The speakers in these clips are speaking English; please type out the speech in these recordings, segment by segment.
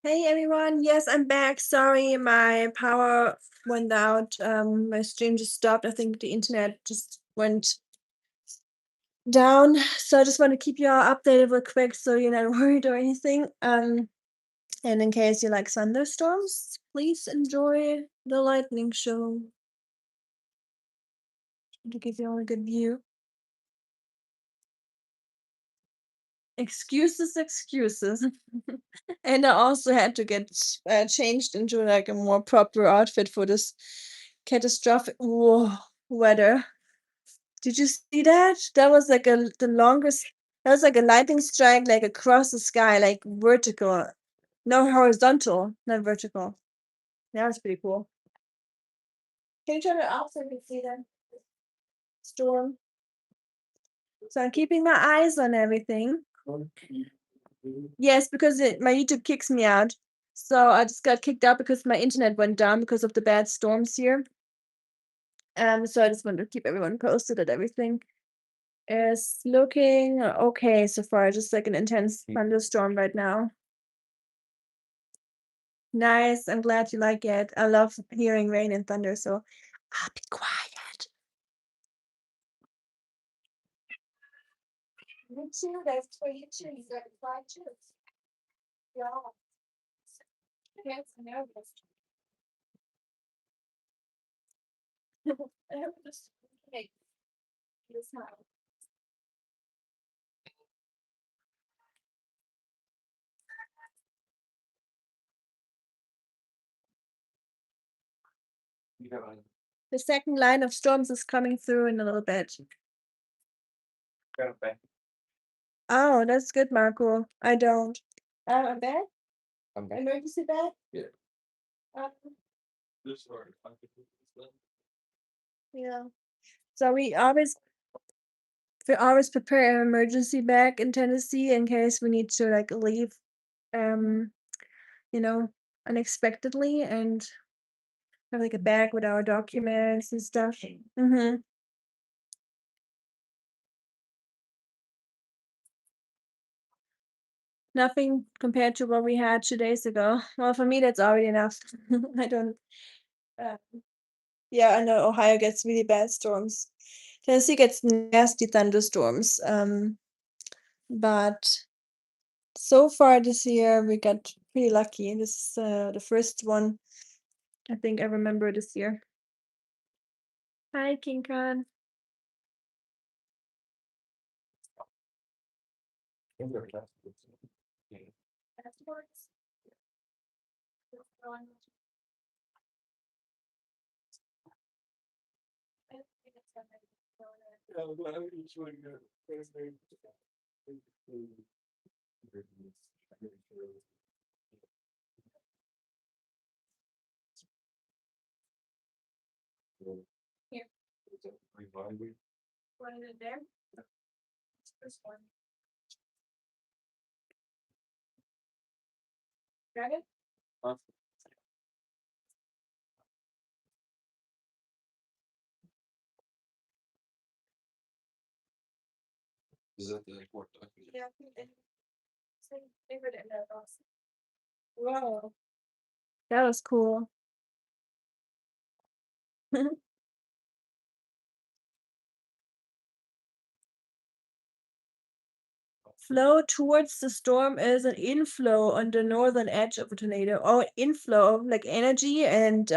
Hey everyone, yes, I'm back. Sorry, my power went out. My stream just stopped. I think the internet just went down. So I just want to keep you all updated real quick so you're not worried or anything. And in case you like thunderstorms, please enjoy the lightning show to give you all a good view. Excuses, excuses. And I also had to get changed into like a more proper outfit for this catastrophic weather. Did you see that? That was like the longest. That was like a lightning strike, like across the sky, like vertical, no horizontal, not vertical. That was pretty cool. Can you turn it off so I can see the storm? So I'm keeping my eyes on everything. Yes, because my YouTube kicks me out. So I just got kicked out because my internet went down because of the bad storms here. So I just wanted to keep everyone posted that everything is looking okay so far. Just like an intense thunderstorm right now. Nice. I'm glad you like it. I love hearing rain and thunder, so I'll be quiet. Me too. That's for you too. You got to fly too. Yeah. Yes, I know this. I hope this. Okay. This now. The second line of storms is coming through in a little bit. Oh, that's good, Marco. I don't. A bed? Emergency bed? Um, yeah. So we always prepare an emergency bag in Tennessee in case we need to like leave, um, you know, unexpectedly and have like a bag with our documents and stuff. Mm-hmm. Nothing compared to what we had 2 days ago. Well, for me, that's already enough. I don't. Uh, yeah, I know Ohio gets really bad storms. Tennessee gets nasty thunderstorms. But so far this year we got pretty lucky. This is the first one I think I remember this year. Hi, King Khan. Passports. Here. What is it there? This one. Got it? Yeah, I think favorite in that box. Wow. That was cool. Flow towards the storm is an inflow on the northern edge of a tornado. Oh, inflow, like energy, and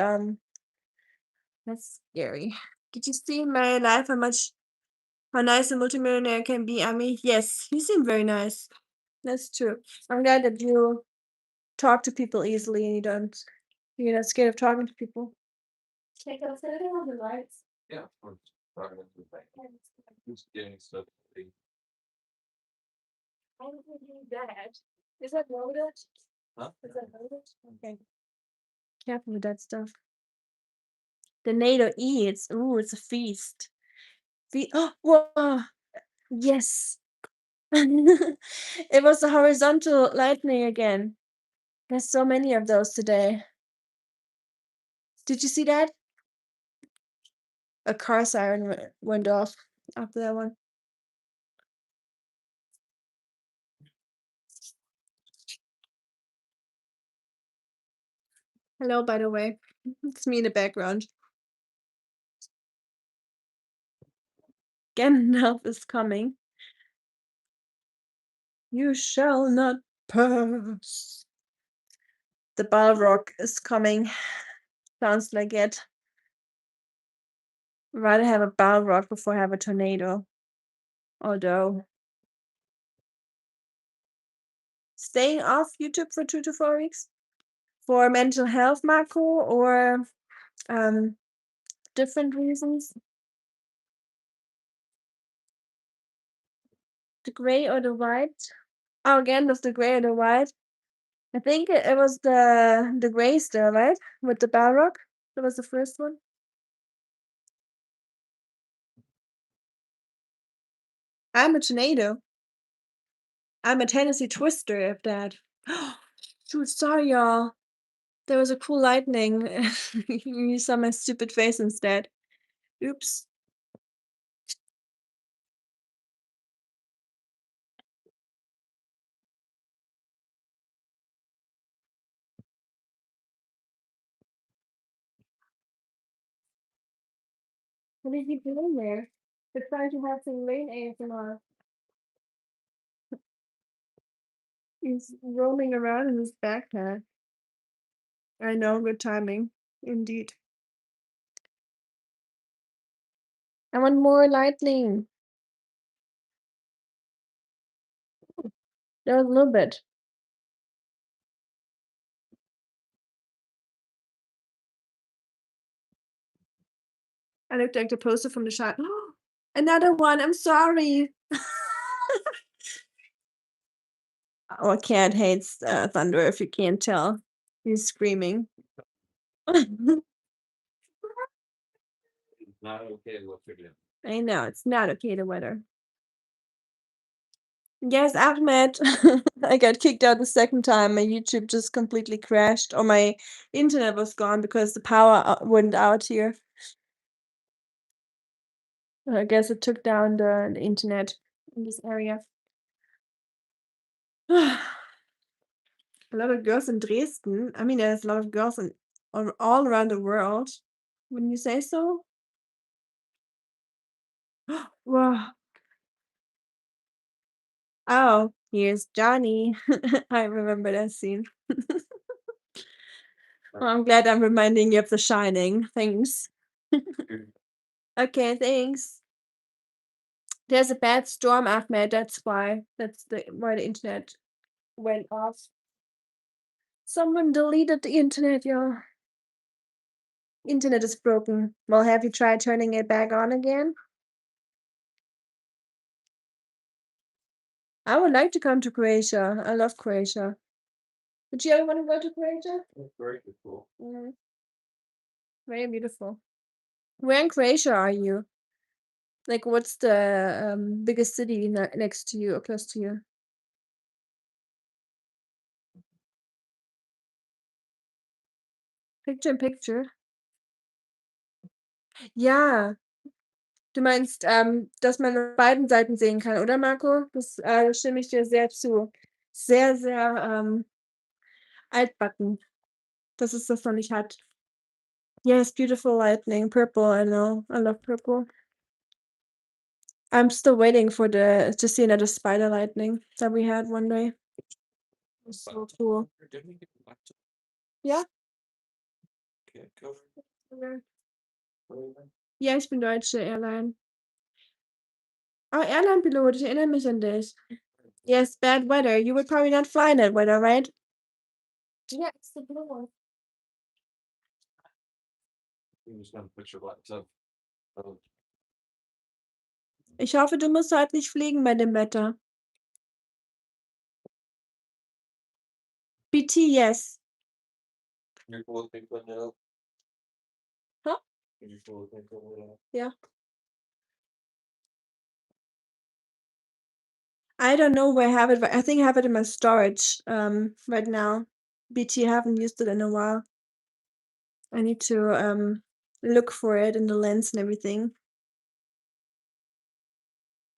that's scary. Did you see in my life how nice a multimillionaire can be? I mean, yes, you seem very nice. That's true. I'm glad that you talk to people easily and you're not scared of talking to people. Take those on the lights. I don't think you need that. Is that loaded? Is that loaded? Okay. Careful with that stuff. The NATO eats. Ooh, it's a feast. Oh, whoa. Yes. It was a horizontal lightning again. There's so many of those today. Did you see that? A car siren went off after that one. Hello, by the way. It's me in the background. Gandalf is coming. You shall not pass. The Balrog is coming. Sounds like it. Rather have a Balrog before I have a tornado. Although staying off YouTube for 2 to 4 weeks for mental health, Marco, or um, different reasons? The gray or the white? Oh, again, was the gray or the white? I think it was the gray still, right? With the Balrog. That was the first one. I'm a tornado. I'm a Tennessee Twister if that. Shoot, sorry, y'all. There was a cool lightning. You saw my stupid face instead. Oops. What is he doing there? They're trying to have some rain ASMR. He's roaming around in his backpack. I know, good timing. Indeed. I want more lightning. There was a little bit. I looked like the poster from the shot. Another one. I'm sorry. Our cat hates thunder, if you can't tell. He's screaming. I know, it's not okay, the weather. Yes, Ahmed. I got kicked out the second time. My YouTube just completely crashed, or my internet was gone because the power went out here. I guess it took down the internet in this area. A lot of girls in Dresden. I mean, there's a lot of girls in all around the world. Wouldn't you say so? Wow. Oh, here's Johnny. I remember that scene. Well, I'm glad I'm reminding you of The Shining. Thanks. Okay, thanks. There's a bad storm, Ahmed. That's why. That's why the internet went off. Someone deleted the internet, y'all. Internet is broken. Well, have you tried turning it back on again? I would like to come to Croatia. I love Croatia. Would you ever want to go to Croatia? It's very beautiful. Very beautiful. Where in Croatia are you? Like, what's the biggest city next to you or close to you? Picture in picture. Ja, du meinst, dass man auf beiden Seiten sehen kann, oder Marco? Das stimme ich dir sehr zu. Sehr, sehr altbacken, dass es das noch nicht hat. Yes, beautiful lightning, purple. I know. I love purple. I'm still waiting for to see another spider lightning that we had one day. It was so cool. Ja? Okay. Ja, ich bin deutsche Airline. Oh, Airline-Pilot, ich erinnere mich an dich. Yes, bad weather. You would probably not fly in that weather, right? Yeah, it's the blue one. Ich hoffe, du musst heute nicht fliegen bei dem Wetter. BT, yes. Huh? Yeah. I don't know where I have it, but I think I have it in my storage right now. BT, I haven't used it in a while. I need to look for it in the lens and everything.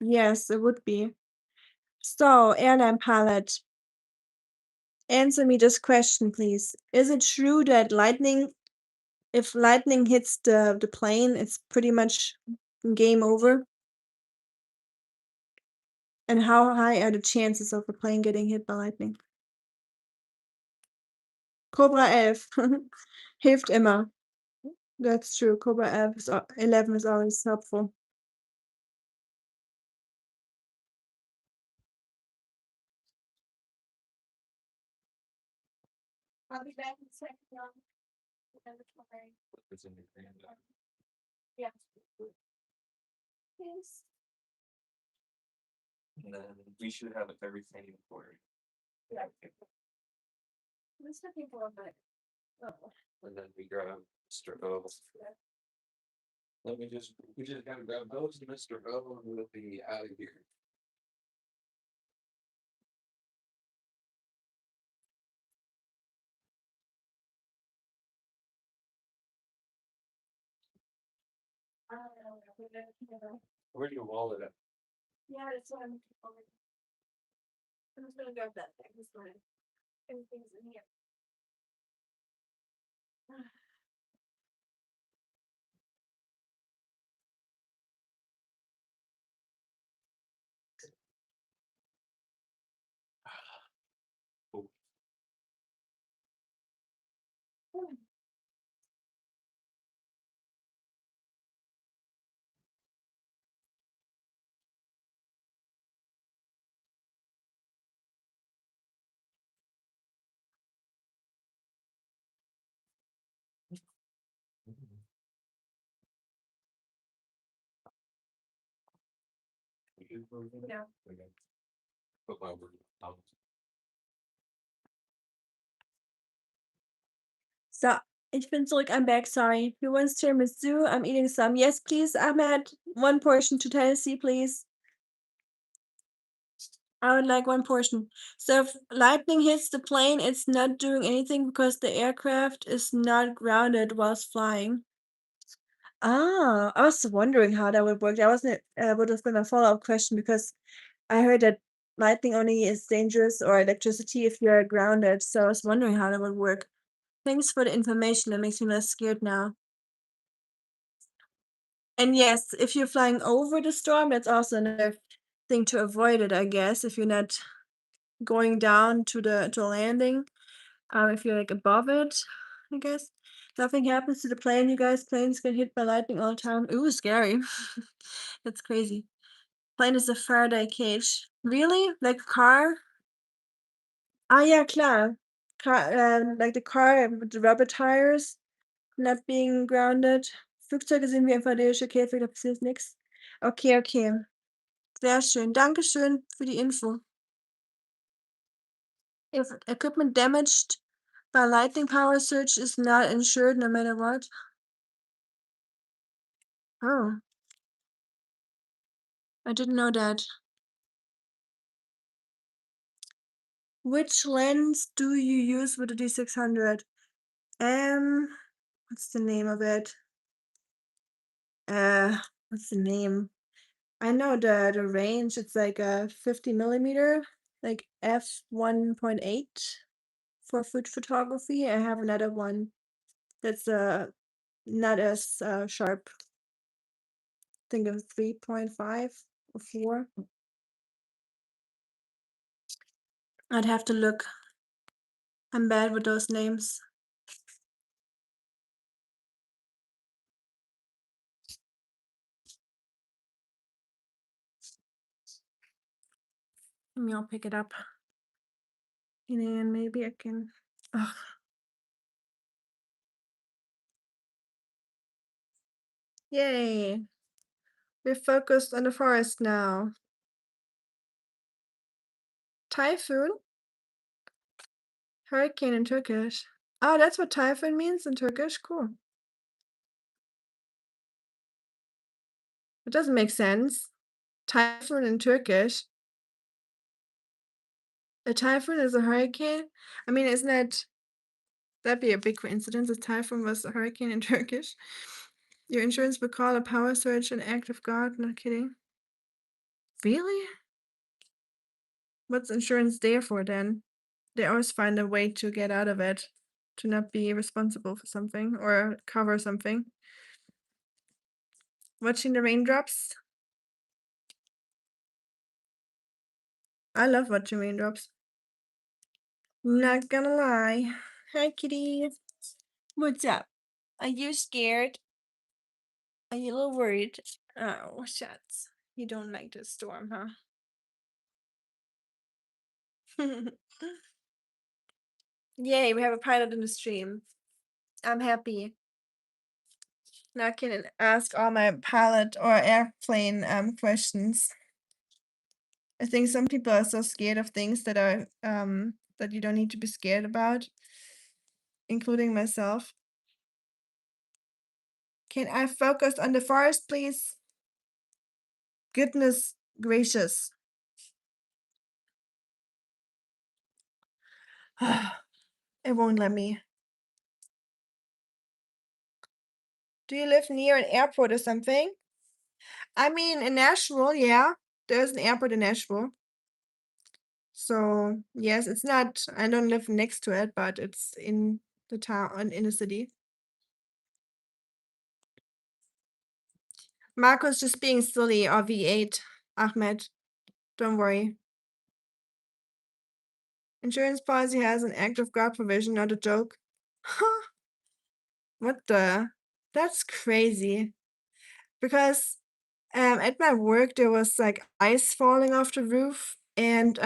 Yes, it would be. So, airline pilot. Answer me this question, please. Is it true that if lightning hits the plane, it's pretty much game over? And how high are the chances of a plane getting hit by lightning? Cobra 11 hilft immer. That's true. Cobra 11 is always helpful. I'll be back in a second. Yeah. Yes. And then we should have everything for Yeah. Let's not think about it. Oh. and then we grab Mr. O. We just gotta grab those and Mr. O and we'll be out of here. Where's your wallet at? Yeah, that's what I'm just gonna grab that thing this morning. Everything's in here. Yeah. So, ich bin zurück, I'm back, sorry. Who wants tiramisu? I'm eating some. Yes, please, Ahmed. 1 portion to Tennessee, please. I would like 1 portion. So if lightning hits the plane, it's not doing anything because the aircraft is not grounded whilst flying. Ah, I was wondering how that would work. That wasn't would have been a follow-up question because I heard that lightning only is dangerous or electricity if you're grounded, so I was wondering how that would work. Thanks for the information, that makes me less scared now. And yes, if you're flying over the storm, that's also another thing to avoid it, I guess, if you're not going down to the landing. If you're, like, above it, I guess. Nothing happens to the plane, you guys. Planes get hit by lightning all the time. Ooh, scary. That's crazy. Plane is a Faraday cage. Really? Like a car? Ah, ja, klar. Like the car with the rubber tires not being grounded. Flugzeuge sind wie NVD-sche Käfige, da passiert nix. Okay, okay. Sehr schön. Dankeschön für die Info. If equipment damaged by lightning power surge is not insured no matter what. Oh. I didn't know that. Which lens do you use with the D600? What's the name of it? What's the name? I know the range, it's like a 50 millimeter, like f1.8 for food photography. I have another one that's not as sharp. Think of 3.5 or 4. I'd have to look. I'm bad with those names. Maybe I'll pick it up. And maybe I can. Ugh. Yay! We're focused on the forest now. Typhoon? Hurricane in Turkish. Oh, that's what typhoon means in Turkish? Cool. It doesn't make sense. Typhoon in Turkish. A typhoon is a hurricane? I mean, that'd be a big coincidence. A typhoon was a hurricane in Turkish. Your insurance would call a power surge an act of God. Not kidding. Really? What's insurance there for then? they always find a way to get out of it, to not be responsible for something or cover something. Watching the raindrops. I love watching raindrops. Not gonna lie. Hi, kitty. What's up? Are you scared? Are you a little worried? Oh, shucks. You don't like the storm, huh? Yay, we have a pilot in the stream. I'm happy. Now I can ask all my pilot or airplane questions. I think some people are so scared of things that are that you don't need to be scared about, including myself. Can I focus on the forest, please? Goodness gracious. It won't let me. Do you live near an airport or something? I mean, in Nashville, yeah. There's an airport in Nashville. So, yes, it's not, I don't live next to it, but it's in the town, in the city. Marco's just being silly, or V8. Ahmed, don't worry. Insurance policy has an act of God provision, not a joke. Huh? What the? That's crazy. Because at my work there was like ice falling off the roof, and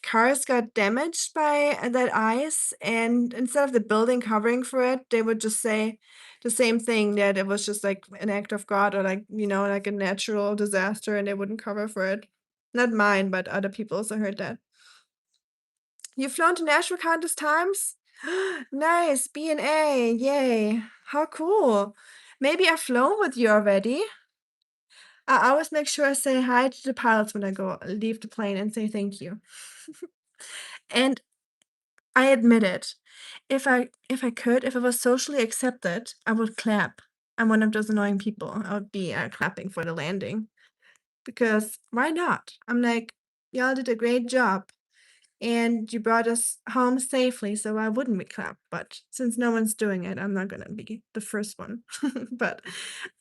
cars got damaged by that ice, and instead of the building covering for it, they would just say the same thing, that it was just like an act of God, or like, like a natural disaster, and they wouldn't cover for it. Not mine, but other people also heard that. You've flown to Nashville countless times? Nice, B&A, yay. How cool. Maybe I've flown with you already. I always make sure I say hi to the pilots when I go leave the plane and say thank you. And I admit it. If I could, if it was socially accepted, I would clap. I'm one of those annoying people. I would be clapping for the landing. Because why not? I'm like, y'all did a great job. And you brought us home safely, so why wouldn't we clap? But since no one's doing it, I'm not gonna be the first one. But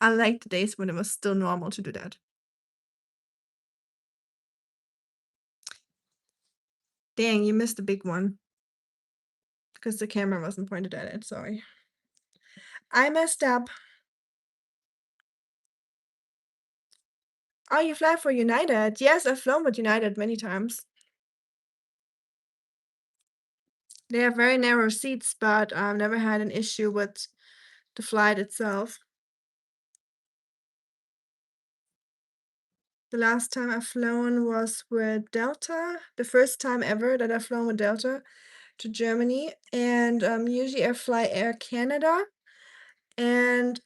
I like the days when it was still normal to do that. Dang, you missed a big one. Because the camera wasn't pointed at it, sorry. I messed up. Oh, you fly for United? Yes, I've flown with United many times. They have very narrow seats, but I've never had an issue with the flight itself. The last time I've flown was with Delta, the first time ever that I've flown with Delta to Germany. And usually I fly Air Canada and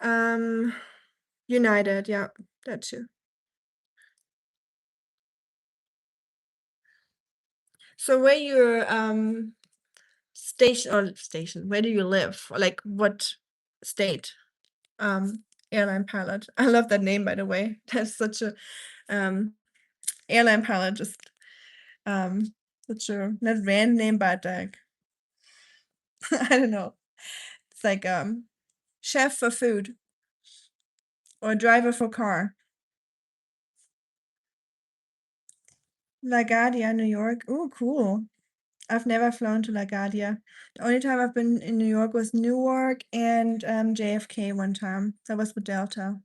United, yeah, that too. So where you're station, where do you live? Or like what state? Airline pilot. I love that name, by the way. That's such a airline pilot, just such a not random name, but like I don't know. It's like chef for food or driver for car. LaGuardia, New York. Oh, cool. I've never flown to LaGuardia. The only time I've been in New York was Newark and JFK one time. That was with Delta.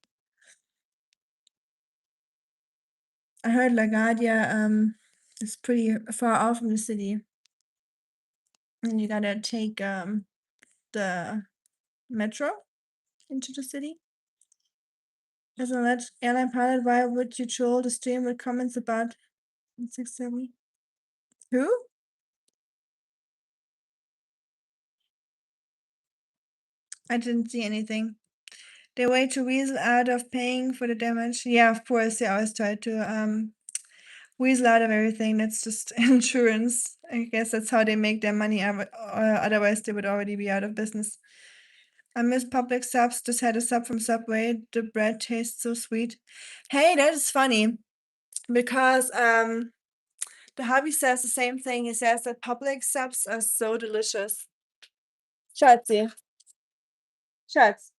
I heard LaGuardia is pretty far off from the city. And you gotta take the metro into the city. As an alleged airline pilot, why would you troll the stream with comments about 670? Who? I didn't see anything. They way to weasel out of paying for the damage. Yeah, of course, they always try to weasel out of everything. That's just insurance. I guess that's how they make their money. Otherwise, they would already be out of business. I miss public subs. Just had a sub from Subway. The bread tastes so sweet. Hey, that is funny because the hubby says the same thing. He says that public subs are so delicious. Schatzi. Schatz.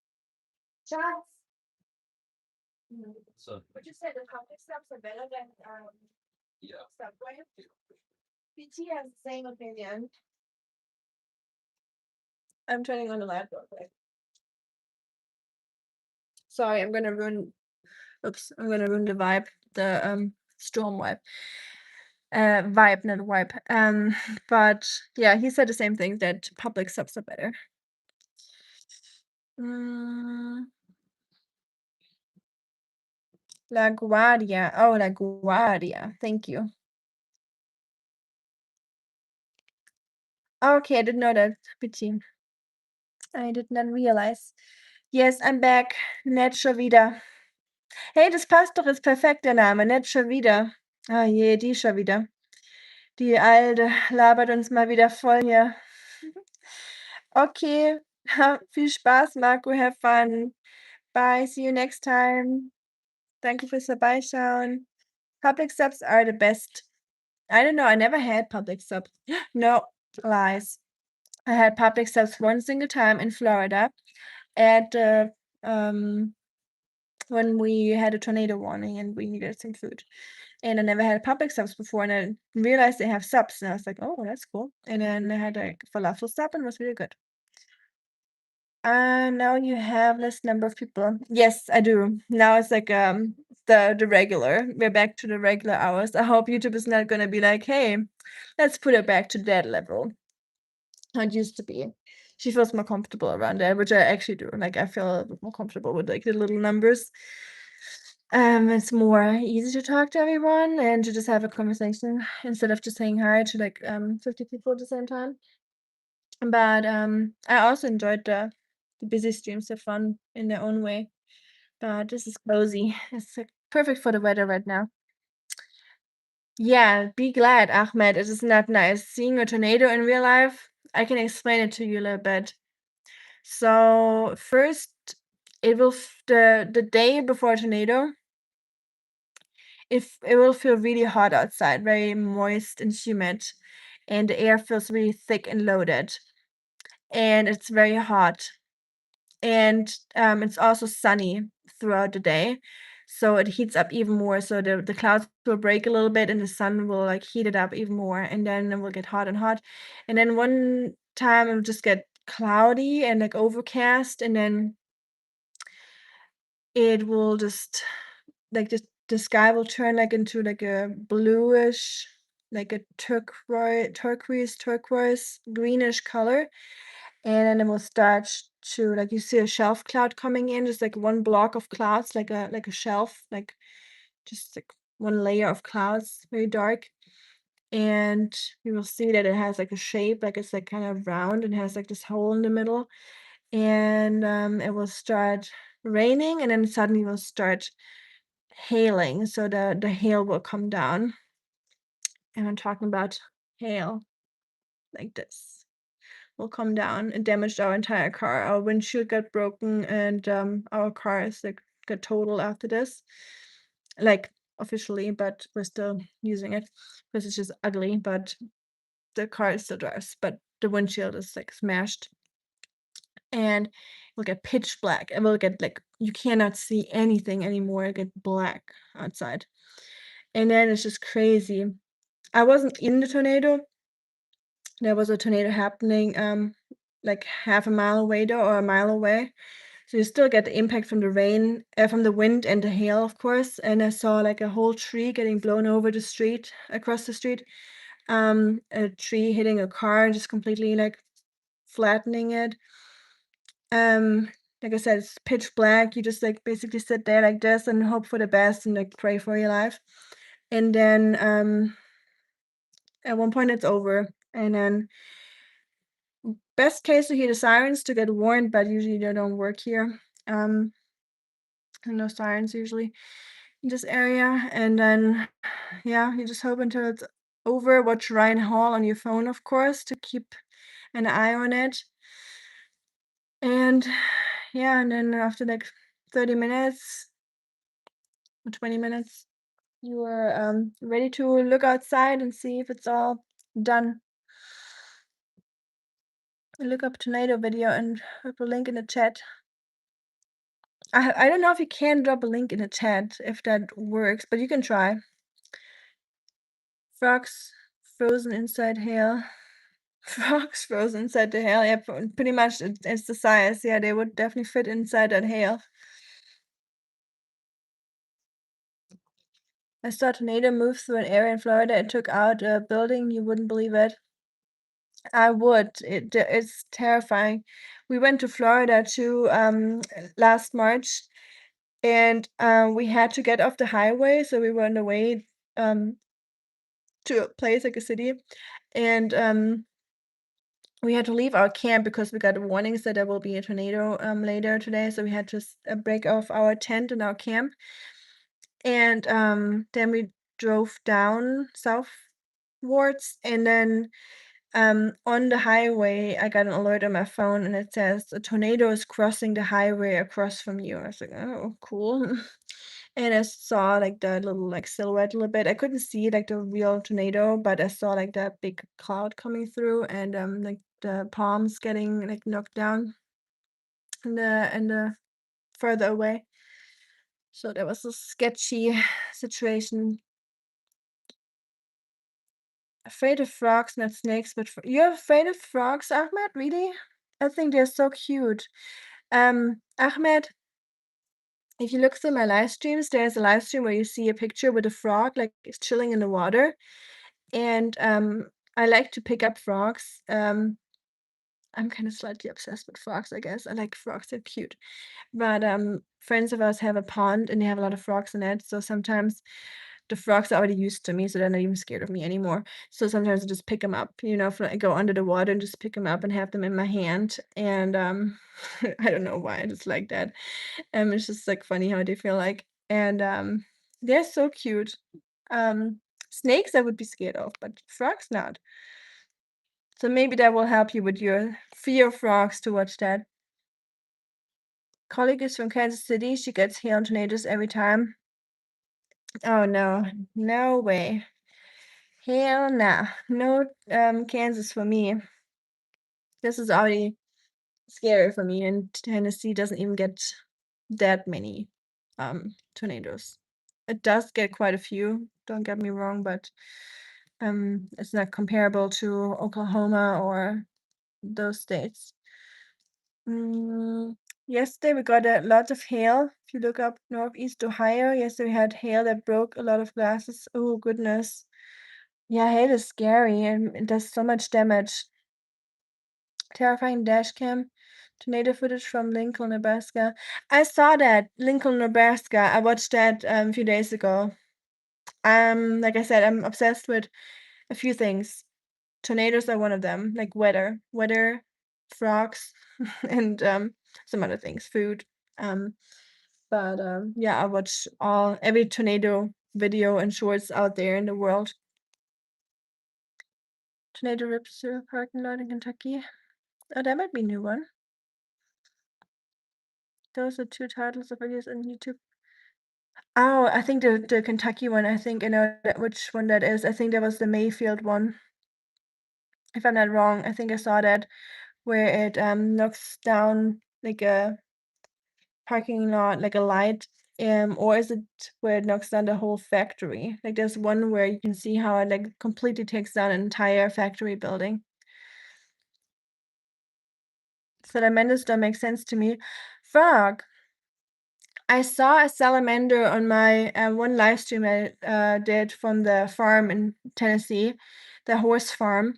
Schatz. So, Would you say the public subs are better than yeah. Subway? PT has the same opinion. I'm turning on the light real quick. Sorry, I'm gonna ruin. Oops, I'm gonna ruin the vibe. The storm vibe. Vibe, not vibe. But yeah, he said the same thing that public subs are better. La Guardia. Oh, La Guardia. Thank you. Okay, I didn't know that. Pity. I did not realize. Yes, I'm back. Nett schon wieder. Hey, das passt doch, ist perfekt, der Name. Nett schon wieder. Ah je, die schon wieder. Die Alte labert uns mal wieder voll hier. Okay, viel Spaß, Marco. Have fun. Bye. See you next time. Danke fürs Vorbeischauen. Public subs are the best. I don't know. I never had public subs. No, lies. I had public subs one single time in Florida at when we had a tornado warning and we needed some food. And I never had public subs before, and I realized they have subs, and I was like, "Oh, that's cool." And then I had a falafel sub, and it was really good. Now you have less number of people. Yes, I do. Now it's like the regular. We're back to the regular hours. I hope YouTube is not gonna be like, "Hey, let's put it back to that level." How it used to be. She feels more comfortable around that, which I actually do. Like I feel a bit more comfortable with like the little numbers. It's more easy to talk to everyone and to just have a conversation instead of just saying hi to like 50 people at the same time. But I also enjoyed the busy streams. They're fun in their own way. But this is cozy. It's like, perfect for the weather right now. Yeah, be glad, Ahmed. It is not nice seeing a tornado in real life. I can explain it to you a little bit. So first, it will the day before a tornado. If it will feel really hot outside, very moist and humid, and the air feels really thick and loaded, and it's very hot. And it's also sunny throughout the day, so it heats up even more. So the clouds will break a little bit, and the sun will like heat it up even more, and then it will get hot and hot. And then one time it will just get cloudy and like overcast, and then it will just like the sky will turn like into like a bluish, like a turquoise, greenish color. And then it will start to like you see a shelf cloud coming in, just like one block of clouds, like a shelf, like just like one layer of clouds, very dark. And you will see that it has like a shape, like it's like kind of round and has like this hole in the middle. And it will start raining, and then suddenly will start hailing. So the hail will come down. And I'm talking about hail like this. Will come down and damaged our entire car. Our windshield got broken, and our car is like got total after this. Like officially, but we're still using it because it's just ugly. But the car still drives, but the windshield is like smashed. And it'll get pitch black. It will get like you cannot see anything anymore. It get black outside. And then it's just crazy. I wasn't in the tornado. There was a tornado happening like half a mile away though, or a mile away. So you still get the impact from the rain, from the wind and the hail, of course. And I saw like a whole tree getting blown over the street, across the street. A tree hitting a car, just completely like flattening it. Like I said, it's pitch black. You just like basically sit there like this and hope for the best and like pray for your life. And then at one point it's over. And then best case to hear the sirens to get warned, but usually they don't work here. No sirens usually in this area. And then yeah, you just hope until it's over. Watch Ryan Hall on your phone, of course, to keep an eye on it. And yeah, and then after like 30 minutes or 20 minutes, you are ready to look outside and see if it's all done. Look up tornado video and drop a link in the chat. I don't know if you can drop a link in the chat if that works, but you can try. Frogs frozen inside hail. Frogs frozen inside the hail. Yeah, pretty much it's the size. Yeah, they would definitely fit inside that hail. I saw a tornado move through an area in Florida. It took out a building. You wouldn't believe it. I would. It's terrifying. We went to Florida too last March, and we had to get off the highway, so we were on the way um to a place like a city, and we had to leave our camp because we got warnings that there will be a tornado later today, so we had to break off our tent and our camp, and then we drove down southwards, and then on the highway, I got an alert on my phone, and it says a tornado is crossing the highway across from you. I was like, oh, cool. And I saw like the little like silhouette a little bit. I couldn't see like the real tornado, but I saw like that big cloud coming through and like the palms getting like knocked down and the further away. So that was a sketchy situation. Afraid of frogs, not snakes, but you're afraid of frogs, Ahmed? Really? I think they're so cute. Ahmed, if you look through my live streams, there's a live stream where you see a picture with a frog like it's chilling in the water. And I like to pick up frogs. I'm kind of slightly obsessed with frogs, I guess. I like frogs, they're cute. But friends of ours have a pond and they have a lot of frogs in it. So sometimes the frogs are already used to me, so they're not even scared of me anymore. So sometimes I just pick them up, I go under the water and just pick them up and have them in my hand. And I don't know why, I just like that. It's just like funny how they feel like. And they're so cute. Um, Snakes I would be scared of, but frogs not. So maybe that will help you with your fear of frogs to watch that. Colleague is from Kansas City. She gets hail and tornadoes every time. Oh no, no way. Hell nah. No Kansas for me. This is already scary for me, and Tennessee doesn't even get that many tornadoes. It does get quite a few, don't get me wrong, but it's not comparable to Oklahoma or those states. Yesterday we got a lot of hail. If you look up Northeast Ohio, yesterday we had hail that broke a lot of glasses. Oh goodness. Yeah, hail is scary and it does so much damage. Terrifying dash cam. Tornado footage from Lincoln, Nebraska. I saw that, Lincoln, Nebraska. I watched that a few days ago. Like I said, I'm obsessed with a few things. Tornadoes are one of them, like weather, frogs, and some other things, food. But yeah, I watch every tornado video and shorts out there in the world. Tornado rips through a parking lot in Kentucky. Oh, that might be a new one. Those are 2 titles of videos on YouTube. Oh, I think the Kentucky one, I think I know which one that is. I think that was the Mayfield one. If I'm not wrong, I think I saw that where it knocks down like a parking lot, like a light, or is it where it knocks down the whole factory? Like there's one where you can see how it like completely takes down an entire factory building. Salamanders don't make sense to me. Frog. I saw a salamander on my one live stream I did from the farm in Tennessee, the horse farm.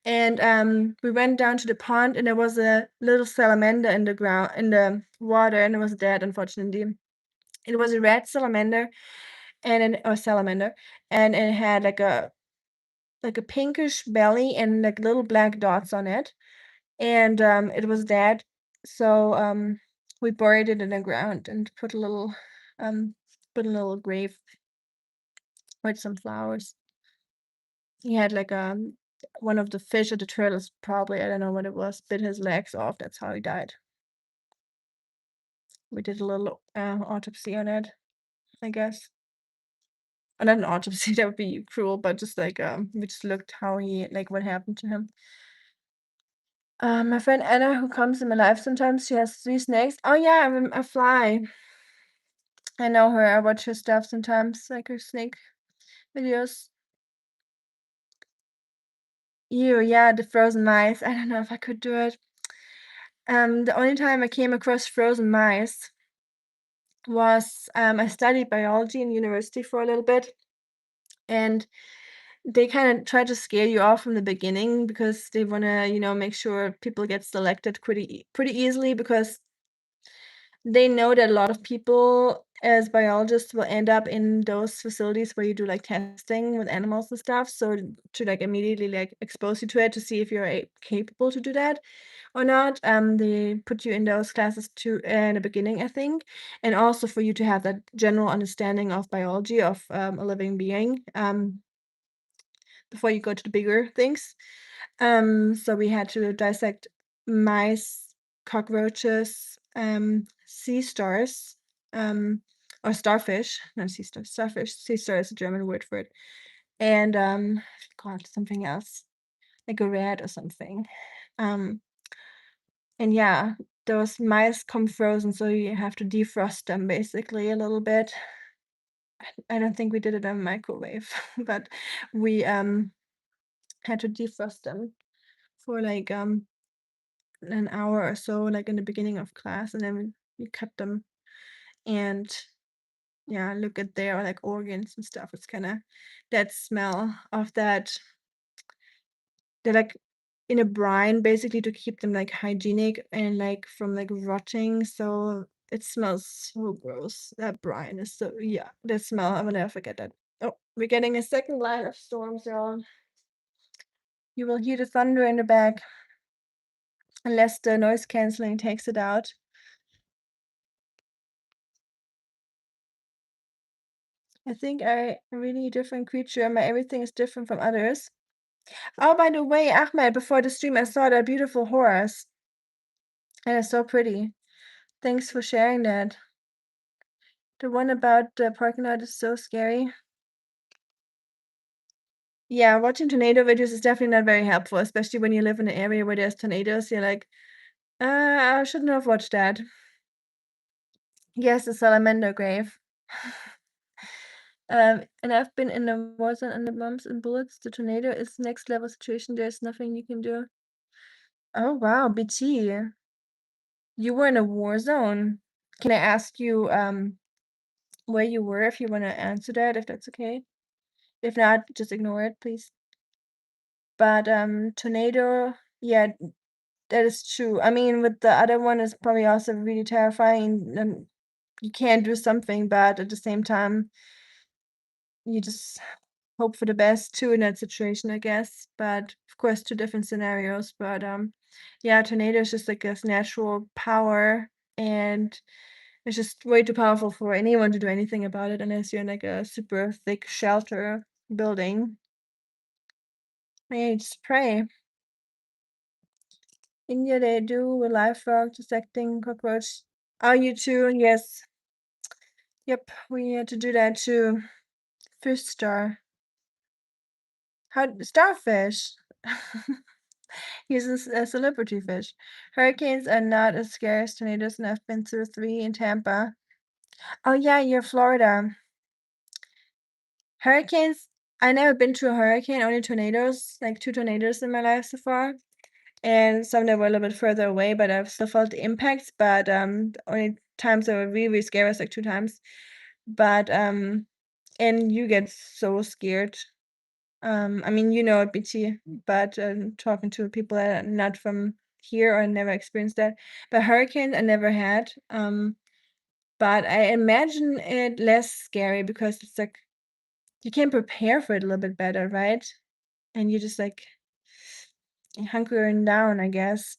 And we went down to the pond and there was a little salamander in the water, and it was dead, unfortunately. It was a red salamander salamander, and it had like a pinkish belly and like little black dots on it. And it was dead. So we buried it in the ground and um put a little grave with some flowers. He had like one of the fish or the turtles, probably, I don't know what it was, bit his legs off. That's how he died. We did a little autopsy on it, I guess. or not an autopsy, that would be cruel, but just like, we just looked how he like, what happened to him. My friend Anna, who comes in my life sometimes, she has 3 snakes. Oh, yeah, a fly. I know her, I watch her stuff sometimes, like her snake videos. Ew, yeah, the frozen mice. I don't know if I could do it. The only time I came across frozen mice was, I studied biology in university for a little bit, and they kinda try to scare you off from the beginning because they wanna, make sure people get selected pretty easily because they know that a lot of people as biologists will end up in those facilities where you do, like, testing with animals and stuff, so to, like, immediately, like, expose you to it to see if you're capable to do that or not, they put you in those classes too in the beginning, I think, and also for you to have that general understanding of biology of, a living being, before you go to the bigger things. So we had to dissect mice, cockroaches, sea stars, or starfish, not sea stars, starfish. Sea star is a German word for it. And God, something else, like a rat or something. Um, and yeah, those mice come frozen, so you have to defrost them basically a little bit. I don't think we did it in a microwave, but we had to defrost them for like an hour or so, like in the beginning of class, and then we cut them and yeah, look at their like organs and stuff. It's kind of that smell of that. They're like in a brine basically to keep them like hygienic and like from like rotting. So it smells so gross. That brine is so yeah. That smell, I will never forget that. Oh, we're getting a second line of storms, y'all. You will hear the thunder in the back unless the noise canceling takes it out. I think I a really different creature. My everything is different from others. Oh, by the way, Ahmed, before the stream, I saw that beautiful horse. And it's so pretty. Thanks for sharing that. The one about the parking lot is so scary. Yeah, watching tornado videos is definitely not very helpful, especially when you live in an area where there's tornadoes. You're like, I shouldn't have watched that. Yes, the salamander grave. And I've been in the war zone and the bombs and bullets. The tornado is next level situation. There's nothing you can do. Oh wow, BT. You were in a war zone. Can I ask you where you were if you want to answer that, if that's okay? If not, just ignore it, please. But tornado, yeah, that is true. I mean, with the other one is probably also really terrifying. And you can do something, but at the same time, you just hope for the best too in that situation, I guess. But of course, two different scenarios. But yeah, tornado is just like this natural power, and it's just way too powerful for anyone to do anything about it unless you're in like a super thick shelter building. Yeah, you just pray. India, they do with live frog dissecting cockroach. Oh, you too? Yes. Yep, we had to do that too. Fish star. How starfish? He's a celebrity fish. Hurricanes are not as scary as tornadoes, and I've been through 3 in Tampa. Oh yeah, you're Florida. Hurricanes, I never been to a hurricane, only tornadoes, like 2 tornadoes in my life so far, and some that were a little bit further away, but I've still felt the impacts, but, the only times that were really, really scary was, like, 2 times, but, and you get so scared. I mean, it, BT, but, talking to people that are not from here or never experienced that, but hurricanes I never had, but I imagine it less scary because it's, like, you can prepare for it a little bit better, right? And you just, like, hunkering down, I guess.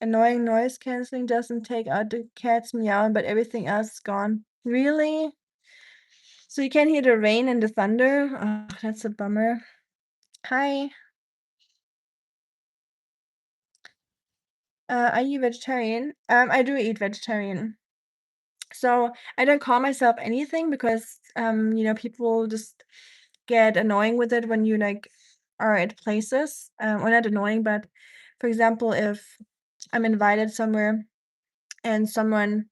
Annoying noise canceling doesn't take out the cat's meowing, but everything else is gone. Really? So you can't hear the rain and the thunder? Oh, that's a bummer. Hi. Are you vegetarian? I do eat vegetarian. So I don't call myself anything because, people just get annoying with it when you, like, are at places, or not annoying, but for example, if I'm invited somewhere and someone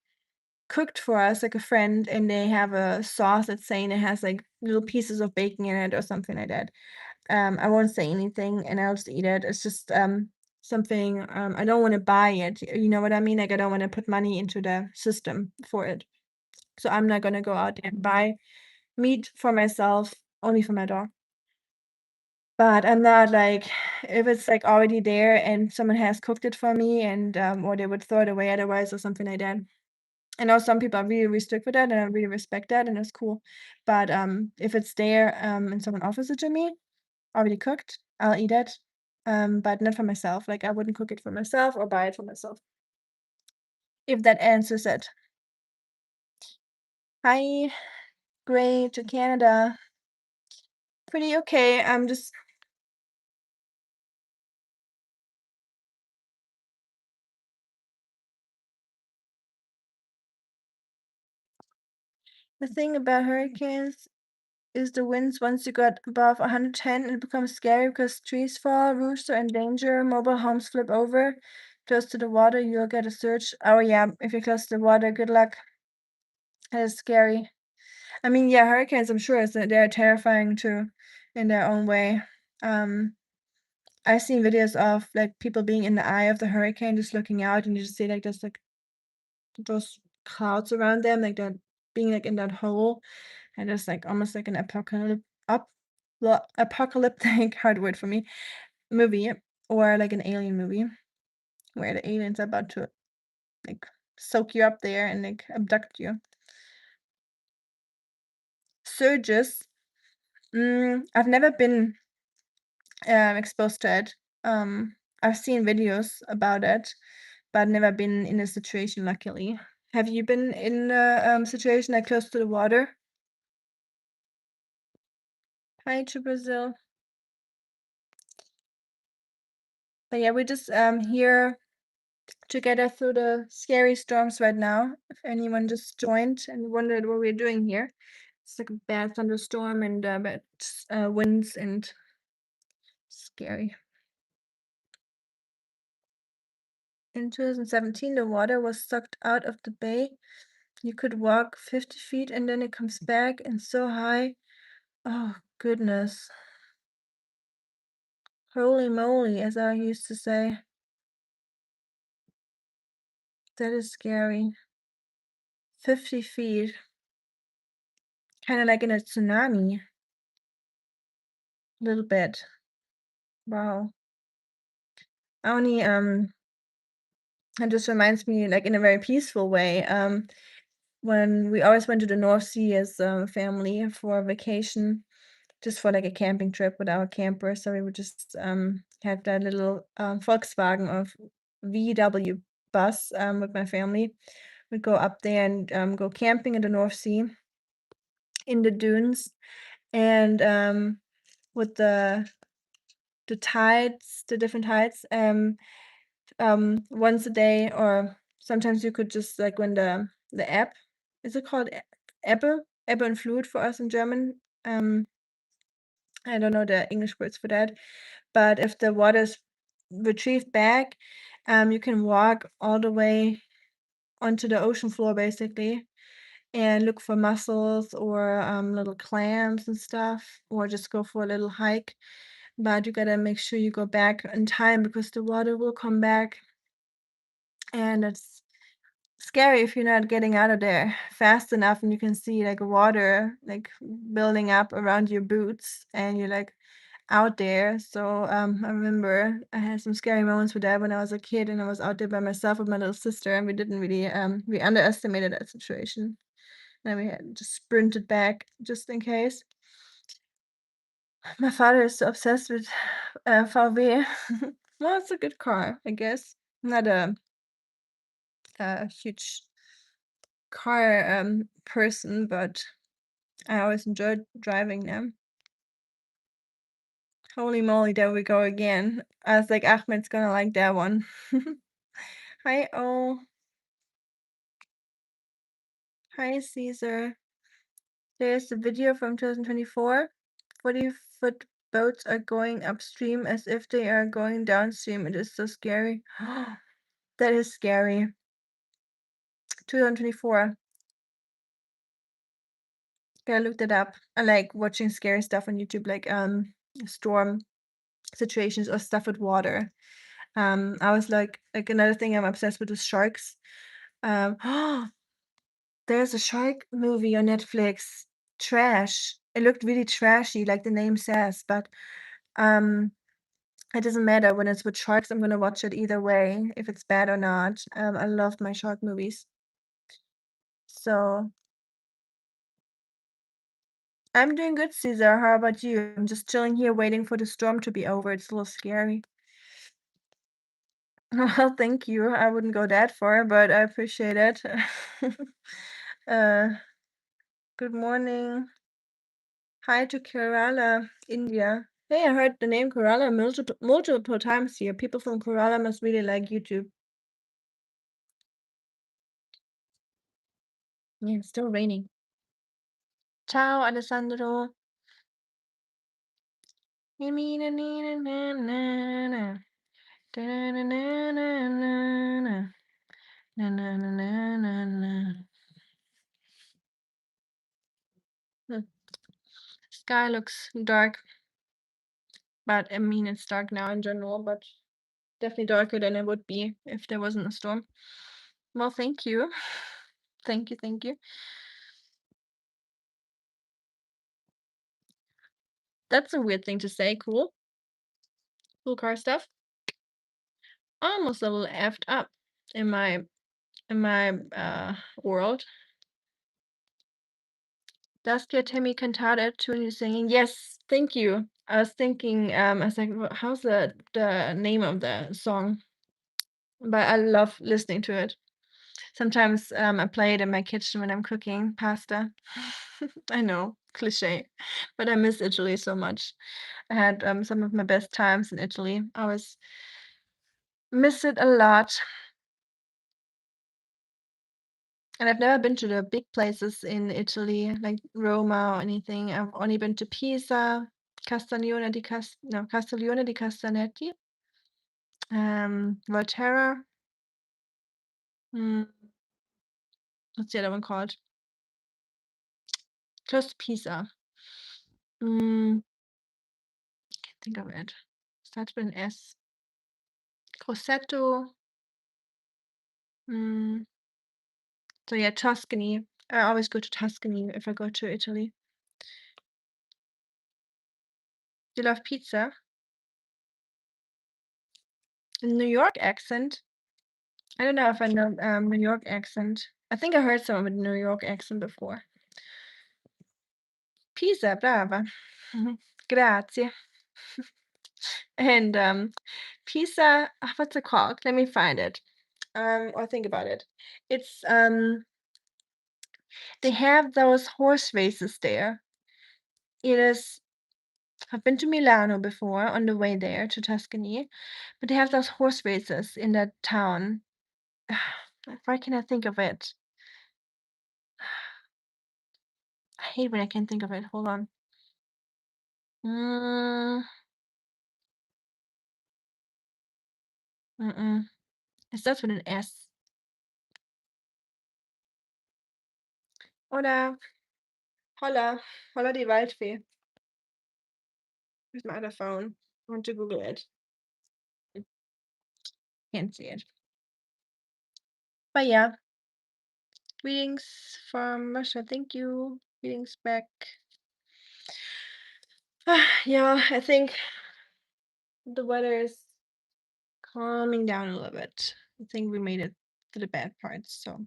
cooked for us, like a friend, and they have a sauce that's saying it has, like, little pieces of bacon in it or something like that, I won't say anything and I'll just eat it. It's just, something, I don't wanna buy it, you know what I mean? Like, I don't wanna put money into the system for it. So I'm not gonna go out and buy meat for myself, only for my dog. But I'm not like if it's, like, already there and someone has cooked it for me and, or they would throw it away otherwise or something like that. I know some people are really, really strict with that, and I really respect that, and it's cool. But, if it's there, and someone offers it to me, already cooked, I'll eat it, but not for myself. Like, I wouldn't cook it for myself or buy it for myself, if that answers it. Hi, great to Canada. Pretty okay. I'm just the thing about hurricanes is the winds once you got above 110, it becomes scary because trees fall, roofs are in danger, mobile homes flip over. Close to the water, you'll get a surge. Oh yeah, if you're close to the water, good luck. That is scary. I mean, yeah, hurricanes, I'm sure they're terrifying too in their own way. Um, I've seen videos of like people being in the eye of the hurricane, just looking out, and you just see like there's like those clouds around them, like they're being like in that hole, and it's like almost like an apocalyptic hard word for me movie, or like an alien movie where the aliens are about to like soak you up there and like abduct you. Surges. I've never been exposed to it. I've seen videos about it, but never been in a situation, luckily. Have you been in a situation like close to the water? Hi to Brazil. But yeah, we're just here together through the scary storms right now. If anyone just joined and wondered what we're doing here, it's like a bad thunderstorm and bad winds and scary. In 2017, the water was sucked out of the bay. You could walk 50 feet and then it comes back and so high. Oh, goodness. Holy moly, as I used to say. That is scary. 50 feet. Kind of like in a tsunami. A little bit. Wow. Only, it just reminds me, like, in a very peaceful way, when we always went to the North Sea as a family for a vacation, just for, like, a camping trip with our camper, so we would just, have that little, Volkswagen of VW bus, with my family. We'd go up there and, go camping in the North Sea, in the dunes, and, with the tides, the different tides, once a day, or sometimes you could just like when the ebb, is it called Ebbe? Ebbe and Flut for us in German. I don't know the English words for that, but if the water is retrieved back, you can walk all the way onto the ocean floor basically and look for mussels or little clams and stuff, or just go for a little hike. But you gotta make sure you go back in time because the water will come back, and it's scary if you're not getting out of there fast enough and you can see like water like building up around your boots and you're like out there. So I remember I had some scary moments with that when I was a kid and I was out there by myself with my little sister, and we didn't really we underestimated that situation. And we had just sprinted back just in case. My father is so obsessed with VW. Well, it's a good car, I guess. Not a huge car person, but I always enjoyed driving them. Holy moly, there we go again. I was like, Ahmed's gonna like that one. Hi, oh. Hi, Caesar. There's a video from 2024. 40-foot boats are going upstream as if they are going downstream. It is so scary. That is scary. 2024. Gotta look that up. I like watching scary stuff on YouTube, like storm situations or stuff with water. I was like another thing I'm obsessed with is sharks. Um, there's a shark movie on Netflix. Trash. It looked really trashy, like the name says, but um, it doesn't matter when it's with sharks. I'm gonna watch it either way, if it's bad or not. I love my shark movies. So I'm doing good, Caesar. How about you? I'm just chilling here waiting for the storm to be over. It's a little scary. Well, thank you. I wouldn't go that far, but I appreciate it. uh, good morning. Hi to Kerala, India. Hey, I heard the name Kerala multiple times here. People from Kerala must really like YouTube. Yeah, it's still raining. Ciao, Alessandro. Hmm. Sky looks dark, but I mean it's dark now in general, but definitely darker than it would be if there wasn't a storm. Well, thank you. Thank you, thank you. That's a weird thing to say. Cool. Cool car stuff. Almost a little effed up in my world. Saskia Timmy Cantata tune singing. Yes, thank you. I was thinking, I was like, how's the name of the song? But I love listening to it. Sometimes I play it in my kitchen when I'm cooking pasta. I know, cliche, but I miss Italy so much. I had some of my best times in Italy. I was miss it a lot. And I've never been to the big places in Italy, like Roma or anything. I've only been to Pisa, Castiglione di Castanetti, Volterra. Mm, what's the other one called? Close to Pisa. Can't think of it. Starts with an S. Grosseto. Mm, so yeah, Tuscany. I always go to Tuscany if I go to Italy. Do you love pizza? New York accent? I don't know if I know New York accent. I think I heard someone with New York accent before. Pizza, brava. Grazie. And pizza, what's it called? Let me find it. Or think about it. It's they have those horse races there. It is I've been to Milano before on the way there to Tuscany, but they have those horse races in that town. Why can I think of it? I hate when I can't think of it. Hold on. Mm, mm-mm. It starts with an S. Oder Holla. Holla die Waldfee. Where's my other phone? I want to Google it. Can't see it. But yeah. Greetings from Russia. Thank you. Greetings back. Yeah, I think the weather is calming down a little bit. I think we made it to the bad parts. So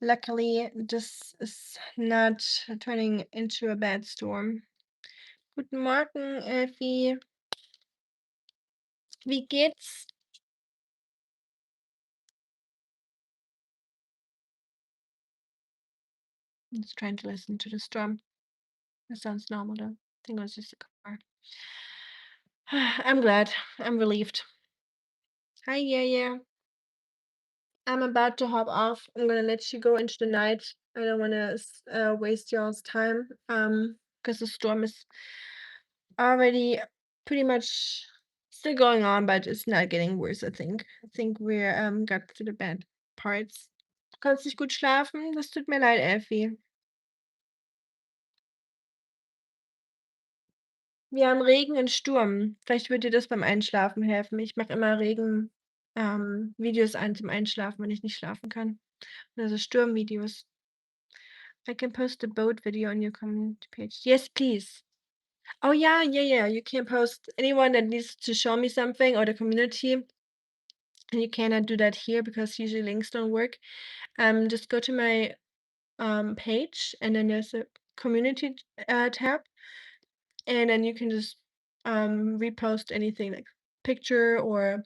luckily, this is not turning into a bad storm. Guten Morgen, Elfie. Wie geht's? I'm just trying to listen to the storm. That sounds normal though. I think it was just a car. I'm glad. I'm relieved. Hi, yeah, yeah. I'm about to hop off. I'm gonna let you go into the night. I don't wanna waste y'all's time, because the storm is already pretty much still going on, but it's not getting worse, I think. I think we're, got to the bad parts. Du kannst nicht gut schlafen? Das tut mir leid, Elfi. Wir haben Regen und Sturm. Vielleicht wird dir das beim Einschlafen helfen. Ich mache immer Regen Videos an zum Einschlafen, wenn ich nicht schlafen kann. Also Sturmvideos. I can post a boat video on your community page. Yes, please. Oh, yeah, yeah, yeah. You can post anyone that needs to show me something or the community. And you cannot do that here because usually links don't work. Just go to my page and then there's a community tab. And then you can just repost anything like picture or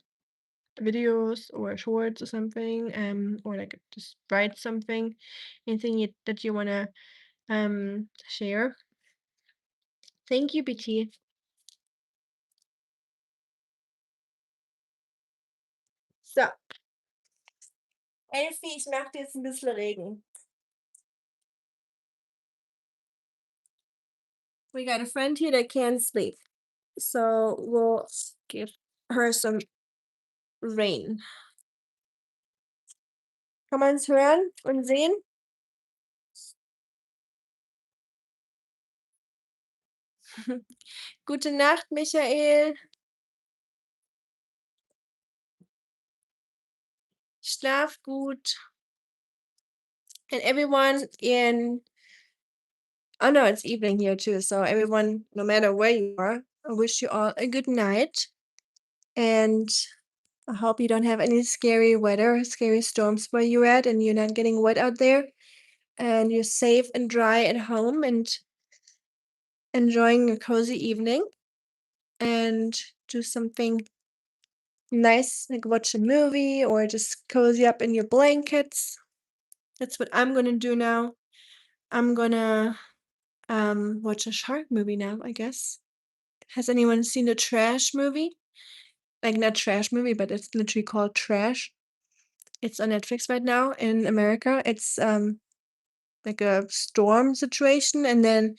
videos or shorts or something, or like just write something, anything that you want to share. Thank you, BT. So, Elfi, ich mache dir jetzt ein bisschen Regen. We got a friend here that can't sleep, so we'll give her some rain. Kann man es hören und sehen? Gute Nacht, Michael. Schlaf gut. And everyone in oh no, it's evening here too. So everyone, no matter where you are, I wish you all a good night. And I hope you don't have any scary weather, scary storms where you're at, and you're not getting wet out there. And you're safe and dry at home and enjoying a cozy evening. And do something nice, like watch a movie or just cozy up in your blankets. That's what I'm gonna do now. I'm gonna watch a shark movie now, I guess. Has anyone seen the Trash movie? Like not trash movie, but it's literally called Trash. It's on Netflix right now in America. It's like a storm situation, and then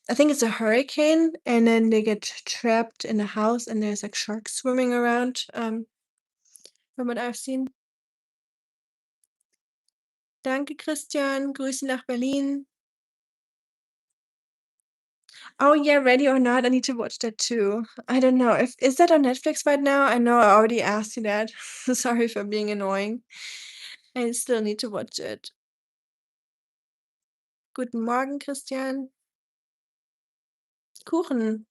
I think it's a hurricane, and then they get trapped in a house, and there's like sharks swimming around. From what I've seen. Danke, Christian. Grüße nach Berlin. Oh yeah, Ready or Not. I need to watch that too. I don't know if is that on Netflix right now? I know I already asked you that. Sorry for being annoying. I still need to watch it. Guten Morgen, Christian. Kuchen.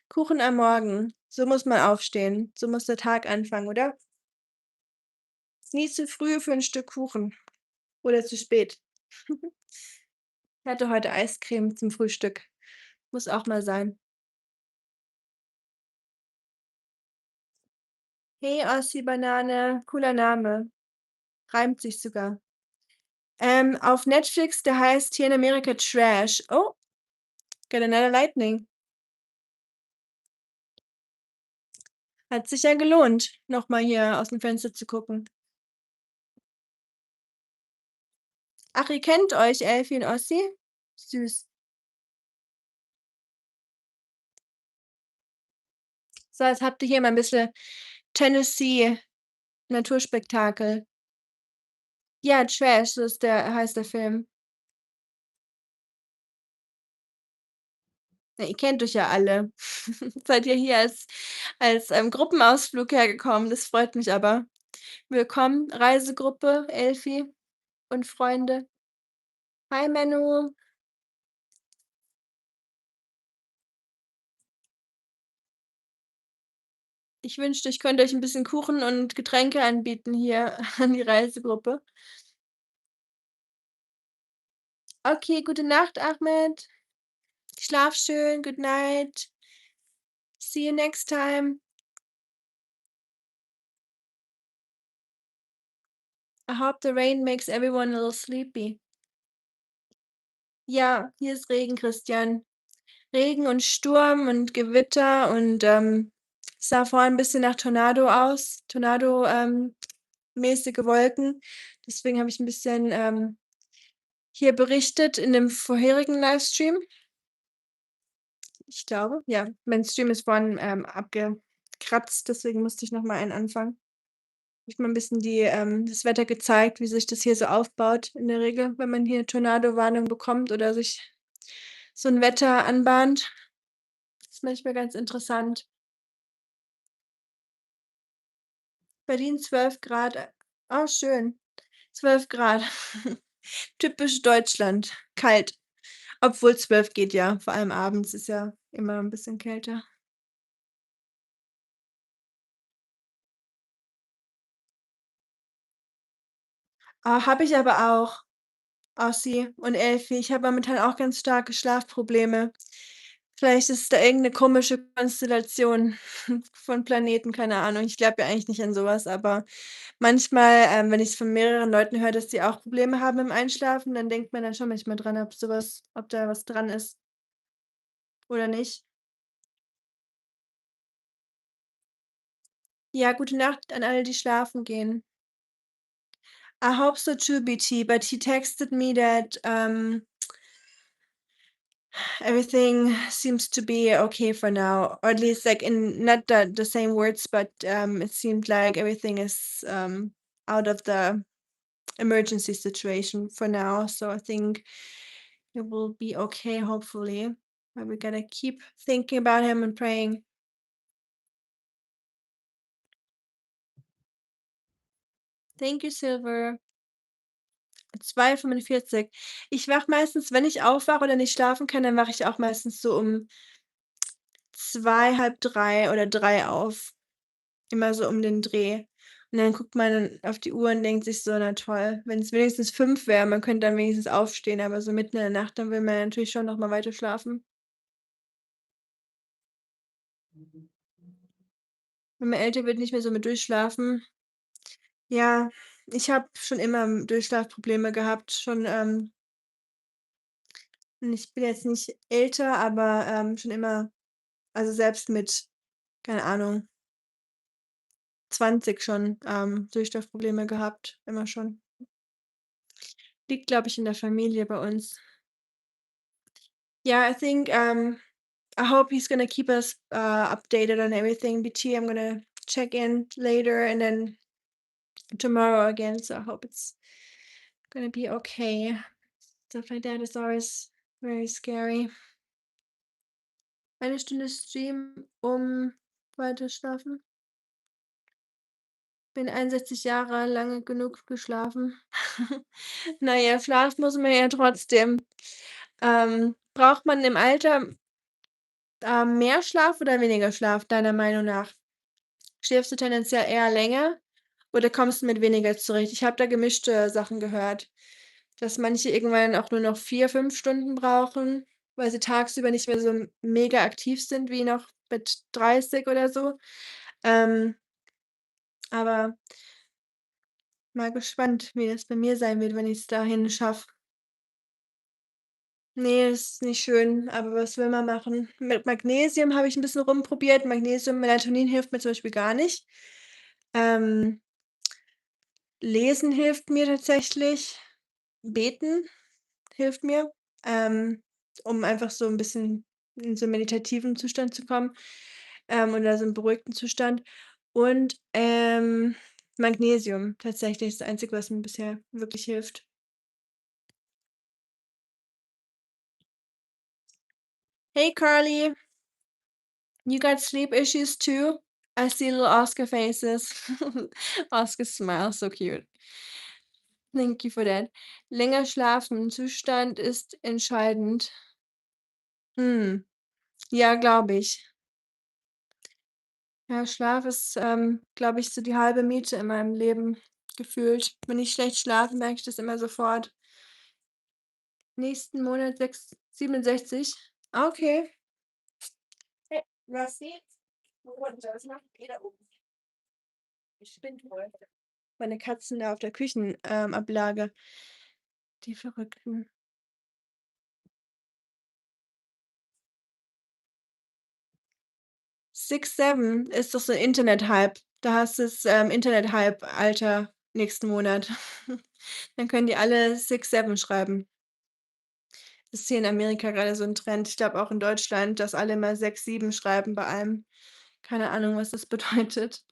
Kuchen am Morgen. So muss man aufstehen. So muss der Tag anfangen, oder? Ist nie zu früh für ein Stück Kuchen. Oder zu spät. Ich hatte heute Eiscreme zum Frühstück. Muss auch mal sein. Hey, Ossi Banane. Cooler Name. Reimt sich sogar. Auf Netflix, der heißt hier in Amerika Trash. Oh, got another lightning. Hat sich ja gelohnt, noch mal hier aus dem Fenster zu gucken. Ach, ihr kennt euch, Elfi und Ossi? Süß. So, jetzt habt ihr hier mal ein bisschen Tennessee Naturspektakel. Ja, Trash, so ist heißt der Film. Ja, ihr kennt euch ja alle. Seid ihr hier als Gruppenausflug hergekommen, das freut mich aber. Willkommen, Reisegruppe, Elfi und Freunde. Hi, Menno. Ich wünschte, ich könnte euch ein bisschen Kuchen und Getränke anbieten hier an die Reisegruppe. Okay, gute Nacht, Ahmed. Schlaf schön. Good night. See you next time. I hope the rain makes everyone a little sleepy. Ja, hier ist Regen, Christian. Regen und Sturm und Gewitter und, es sah vorhin 'n bisschen nach Tornado aus, mäßige Wolken. Deswegen habe ich 'n bisschen, hier berichtet in dem vorherigen Livestream. Ich glaube, ja. Mein Stream ist vorhin, abgekratzt, deswegen musste ich noch mal einen anfangen. Habe ich mal 'n bisschen das Wetter gezeigt, wie sich das hier so aufbaut in der Regel, wenn man hier Tornadowarnung bekommt oder sich so 'n Wetter anbahnt. Ist manchmal ganz interessant. Berlin 12 Grad. Oh, schön. 12 Grad. Typisch Deutschland, kalt. Obwohl 12 geht ja, vor allem abends ist ja immer 'n bisschen kälter. Habe ich aber auch, Ossi und Elfi. Ich habe momentan auch ganz starke Schlafprobleme. Vielleicht ist da irgend 'ne komische Konstellation von Planeten, keine Ahnung. Ich glaube ja eigentlich nicht an so was, aber manchmal, wenn ich's von mehreren Leuten höre, dass die auch Probleme haben im Einschlafen, dann denkt man dann schon manchmal dran, ob da was dran ist oder nicht. Ja, gute Nacht an alle, die schlafen gehen. I hope so too, BT, but he texted me that, everything seems to be okay for now, or at least, like, in not the same words, but, it seemed like everything is, out of the emergency situation for now, so I think it will be okay, hopefully, but we gotta keep thinking about him and praying. Thank you, Silver. 2:45. Ich wache meistens, wenn ich aufwache oder nicht schlafen kann, dann wache ich auch meistens so um 2, halb 3 oder 3 auf, immer so um den Dreh. Und dann guckt man dann auf die Uhr und denkt sich so: „Na toll, wenn's wenigstens 5 wäre, man könnte dann wenigstens aufstehen“, aber so mitten in der Nacht, dann will man ja natürlich schon noch mal weiter schlafen. Wenn man älter wird, nicht mehr so mit Durchschlafen. Ja, ich habe schon immer, Durchschlafprobleme gehabt, schon, ich bin jetzt nicht älter, aber, schon immer, also selbst mit, keine Ahnung, 20 schon, Durchschlafprobleme gehabt, immer schon. Liegt, glaube ich, in der Familie bei uns. Yeah, I think, I hope he's gonna keep us, updated on everything, BT. I'm gonna check in later and then tomorrow again, so I hope it's gonna be okay. Stuff like that is always very scary. Eine Stunde Stream, um weiter schlafen. Bin 61 Jahre, lange genug geschlafen. Na ja, Schlaf muss man ja trotzdem. Braucht man im Alter, mehr Schlaf oder weniger Schlaf deiner Meinung nach? Schläfst du tendenziell eher länger oder kommst du mit weniger zurecht? Ich habe da gemischte Sachen gehört, dass manche irgendwann auch nur noch 4, 5 Stunden brauchen, weil sie tagsüber nicht mehr so mega aktiv sind wie noch mit 30 oder so. Ähm, aber mal gespannt, wie das bei mir sein wird, wenn ich's dahin schaffe. Ne, ist nicht schön, aber was will man machen? Mit Magnesium habe ich 'n bisschen rumprobiert. Magnesium, Melatonin hilft mir zum Beispiel gar nicht. Ähm, Lesen hilft mir tatsächlich. Beten hilft mir, ähm, um einfach so 'n bisschen in so 'n meditativen Zustand zu kommen, oder so 'n beruhigten Zustand. Und, Magnesium tatsächlich ist das Einzige, was mir bisher wirklich hilft. Hey, Carly, you got sleep issues too? I see little Oscar faces. Oscar smile, so cute. Thank you for that. Länger schlafen, Zustand ist entscheidend. Mhm. Ja, glaube ich. Ja, Schlaf ist, glaube ich, so die halbe Miete in meinem Leben gefühlt. Wenn ich schlecht schlafe, merke ich das immer sofort. Nächsten Monat 67. Okay. Hey, Rusty, was macht ihr da oben? Ihr spinnt wohl. Meine Katzen da auf der Ablage, die Verrückten. 6, 7 ist doch so 'n Internet-Hype. Da hast du's, Internet-Hype-Alter nächsten Monat. Dann können die alle 6, 7 schreiben. Ist hier in Amerika grade so 'n Trend. Ich glaube auch in Deutschland, dass alle immer 6, 7 schreiben bei allem. Keine Ahnung, was das bedeutet.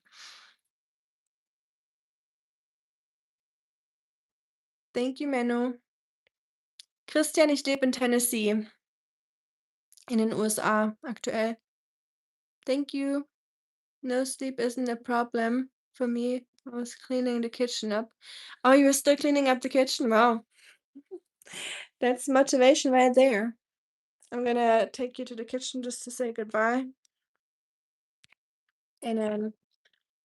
Thank you, Menno. Christian, ich lebe in Tennessee in den USA aktuell. Thank you. No sleep isn't a problem for me. I was cleaning the kitchen up. Oh, you were still cleaning up the kitchen? Wow. That's motivation right there. I'm gonna take you to the kitchen just to say goodbye and then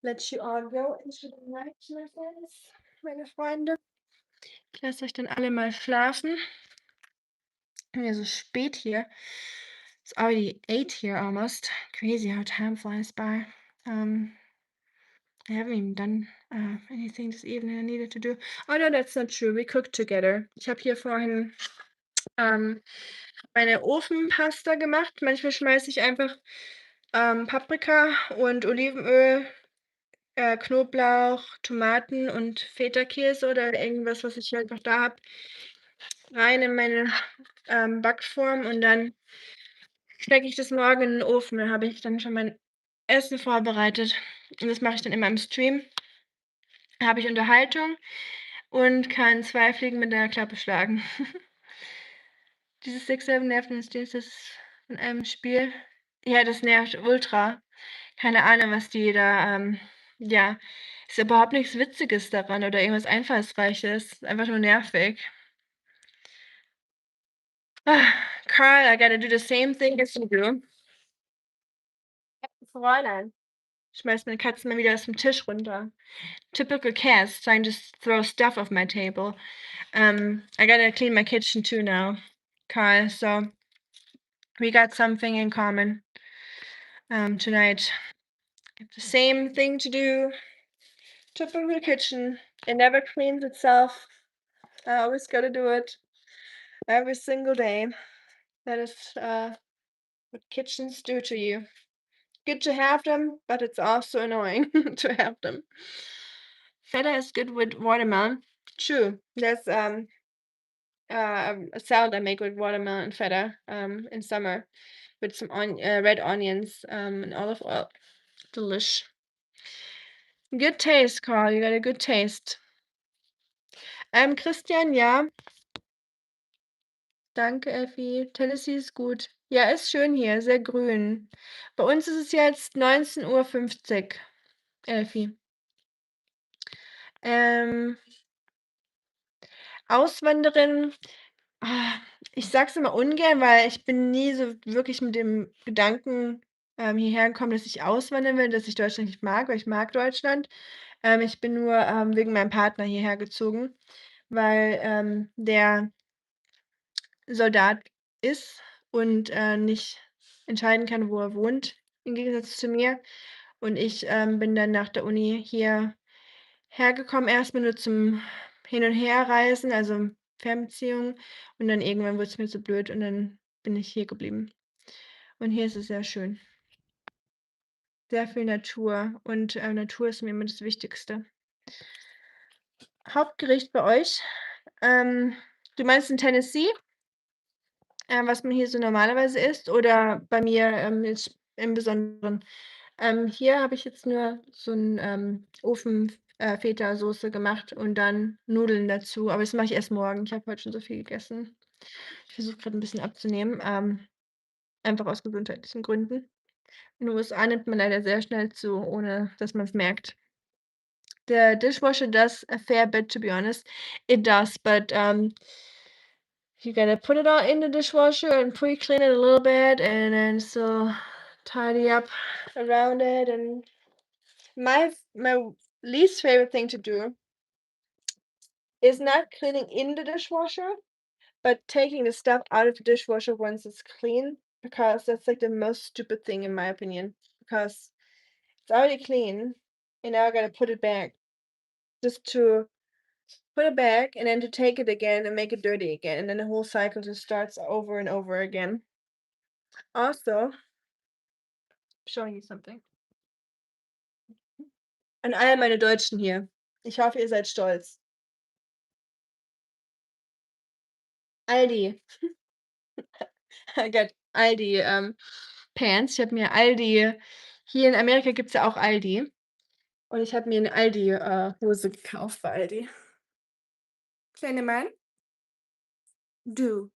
let you all go into the night, my friends, meine Freunde. Ich lasse euch dann alle mal schlafen. Ja, so spät hier. It's already 8 here almost. Crazy how time flies by. I haven't even done anything this evening I needed to do. Oh no, that's not true. We cooked together. Ich habe hier vorhin meine Ofenpasta gemacht. Manchmal schmeiße ich einfach Paprika und Olivenöl, Knoblauch, Tomaten und Feta-Käse oder irgendwas, was ich halt noch da habe, rein in meine Backform und dann stecke ich das morgen in den Ofen. Dann habe ich dann schon mein Essen vorbereitet. Und das mache ich dann immer im Stream. Da habe ich Unterhaltung und kann 2 Fliegen mit einer Klappe schlagen. Dieses 6, 7 nervt uns das in einem Spiel. Ja, das nervt ultra. Keine Ahnung, was die da, ja, ist überhaupt nichts Witziges daran oder irgendwas Einfallsreiches. Ist einfach nur nervig. Carl, I gotta do the same thing as you do. Fräulein. Schmeißt meine Katze mal wieder aus dem Tisch runter. Typical cats trying to throw stuff off my table. I gotta clean my kitchen too now, Carl, so we got something in common tonight. The same thing to do. Typical kitchen. It never cleans itself. I always gotta do it every single day. That is what kitchens do to you. Good to have them, but it's also annoying to have them. Feta is good with watermelon. True. There's a salad I make with watermelon and feta in summer with some red onions and olive oil. Delish. Good taste, Carl. You got a good taste. Christian, ja. Danke, Effi. Tennessee ist gut. Ja, ist schön hier, sehr grün. Bei uns ist es jetzt 19:50 Uhr, Elfi. Auswanderin, ich sage es immer ungern, weil ich bin nie so wirklich mit dem Gedanken hierher gekommen, dass ich auswandern will, dass ich Deutschland nicht mag, weil ich mag Deutschland. Ich bin nur wegen meinem Partner hierher gezogen, weil der Soldat ist und nicht entscheiden kann, wo er wohnt, im Gegensatz zu mir. Und ich bin dann nach der Uni hierher gekommen, erstmal nur zum Hin und Herreisen, also Fernbeziehung. Und dann irgendwann wurde es mir zu blöd und dann bin ich hier geblieben. Und hier ist es sehr schön. Sehr viel Natur und Natur ist mir immer das Wichtigste. Hauptgericht bei euch? Du meinst in Tennessee? Was man hier so normalerweise isst oder bei mir jetzt im Besonderen? Hier habe ich jetzt nur so 'n Ofen Feta-Soße gemacht und dann Nudeln dazu, aber das mache ich erst morgen. Ich habe heute schon so viel gegessen. Ich versuche grad 'n bisschen abzunehmen, einfach aus gesundheitlichen Gründen. In den USA nimmt man leider sehr schnell zu, ohne dass man's merkt. The dishwasher does a fair bit, to be honest. It does, but, you gotta put it all in the dishwasher and pre-clean it a little bit and then still tidy up around it, and my least favorite thing to do is not cleaning in the dishwasher, but taking the stuff out of the dishwasher once it's clean, because that's, like, the most stupid thing in my opinion, because it's already clean, and now I gotta put it back just to put it back and then to take it again and make it dirty again, and then the whole cycle just starts over and over again. Also, showing you something. An all meine Deutschen hier. Ich hoffe, ihr seid stolz. Aldi. I got Aldi, Pants. Ich habe mir Aldi hier in Amerika gibt's ja auch Aldi und ich habe mir 'ne Aldi, Hose gekauft bei Aldi. Kleiner Mann, du.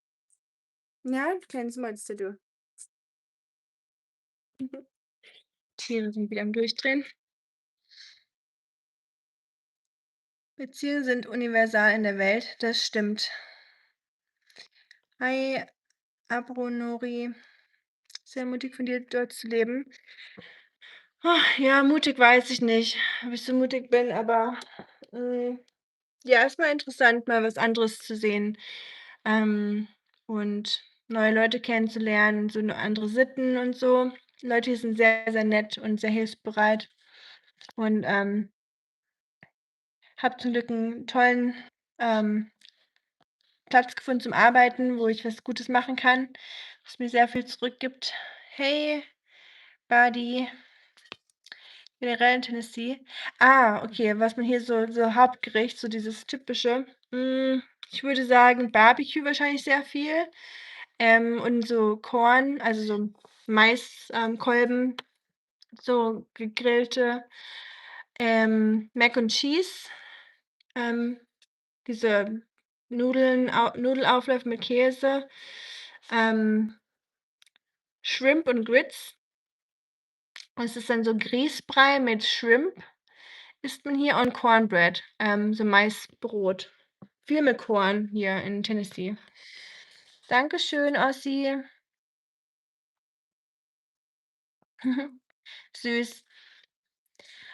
Ja, kleines Monster, du. Mhm. Tiere sind wieder am Durchdrehen. Beziehungen sind universal in der Welt, das stimmt. Hi, Abronori. Sehr mutig von dir, dort zu leben. Ja, mutig weiß ich nicht, ob ich so mutig bin, aber, hm, ja, ist mal interessant, mal was anderes zu sehen, ähm, und neue Leute kennenzulernen und so 'ne andere Sitten und so. Leute hier sind sehr, sehr nett und sehr hilfsbereit und, habe zum Glück 'n tollen, ähm, Platz gefunden zum Arbeiten, wo ich was Gutes machen kann, was mir sehr viel zurückgibt. Hey, Buddy. Generell in Tennessee? Okay, was man hier so Hauptgericht, so dieses typische, ich würde sagen, Barbecue wahrscheinlich sehr viel, und so Corn, also so Mais Kolben, so gegrillte, Mac and Cheese, ähm, diese Nudelaufläufe mit Käse, ähm, Shrimp und Grits. Und es ist dann so Grießbrei mit Shrimp isst man hier und Cornbread, so Maisbrot. Viel mit Korn hier in Tennessee. Dankeschön, Ossi. Süß.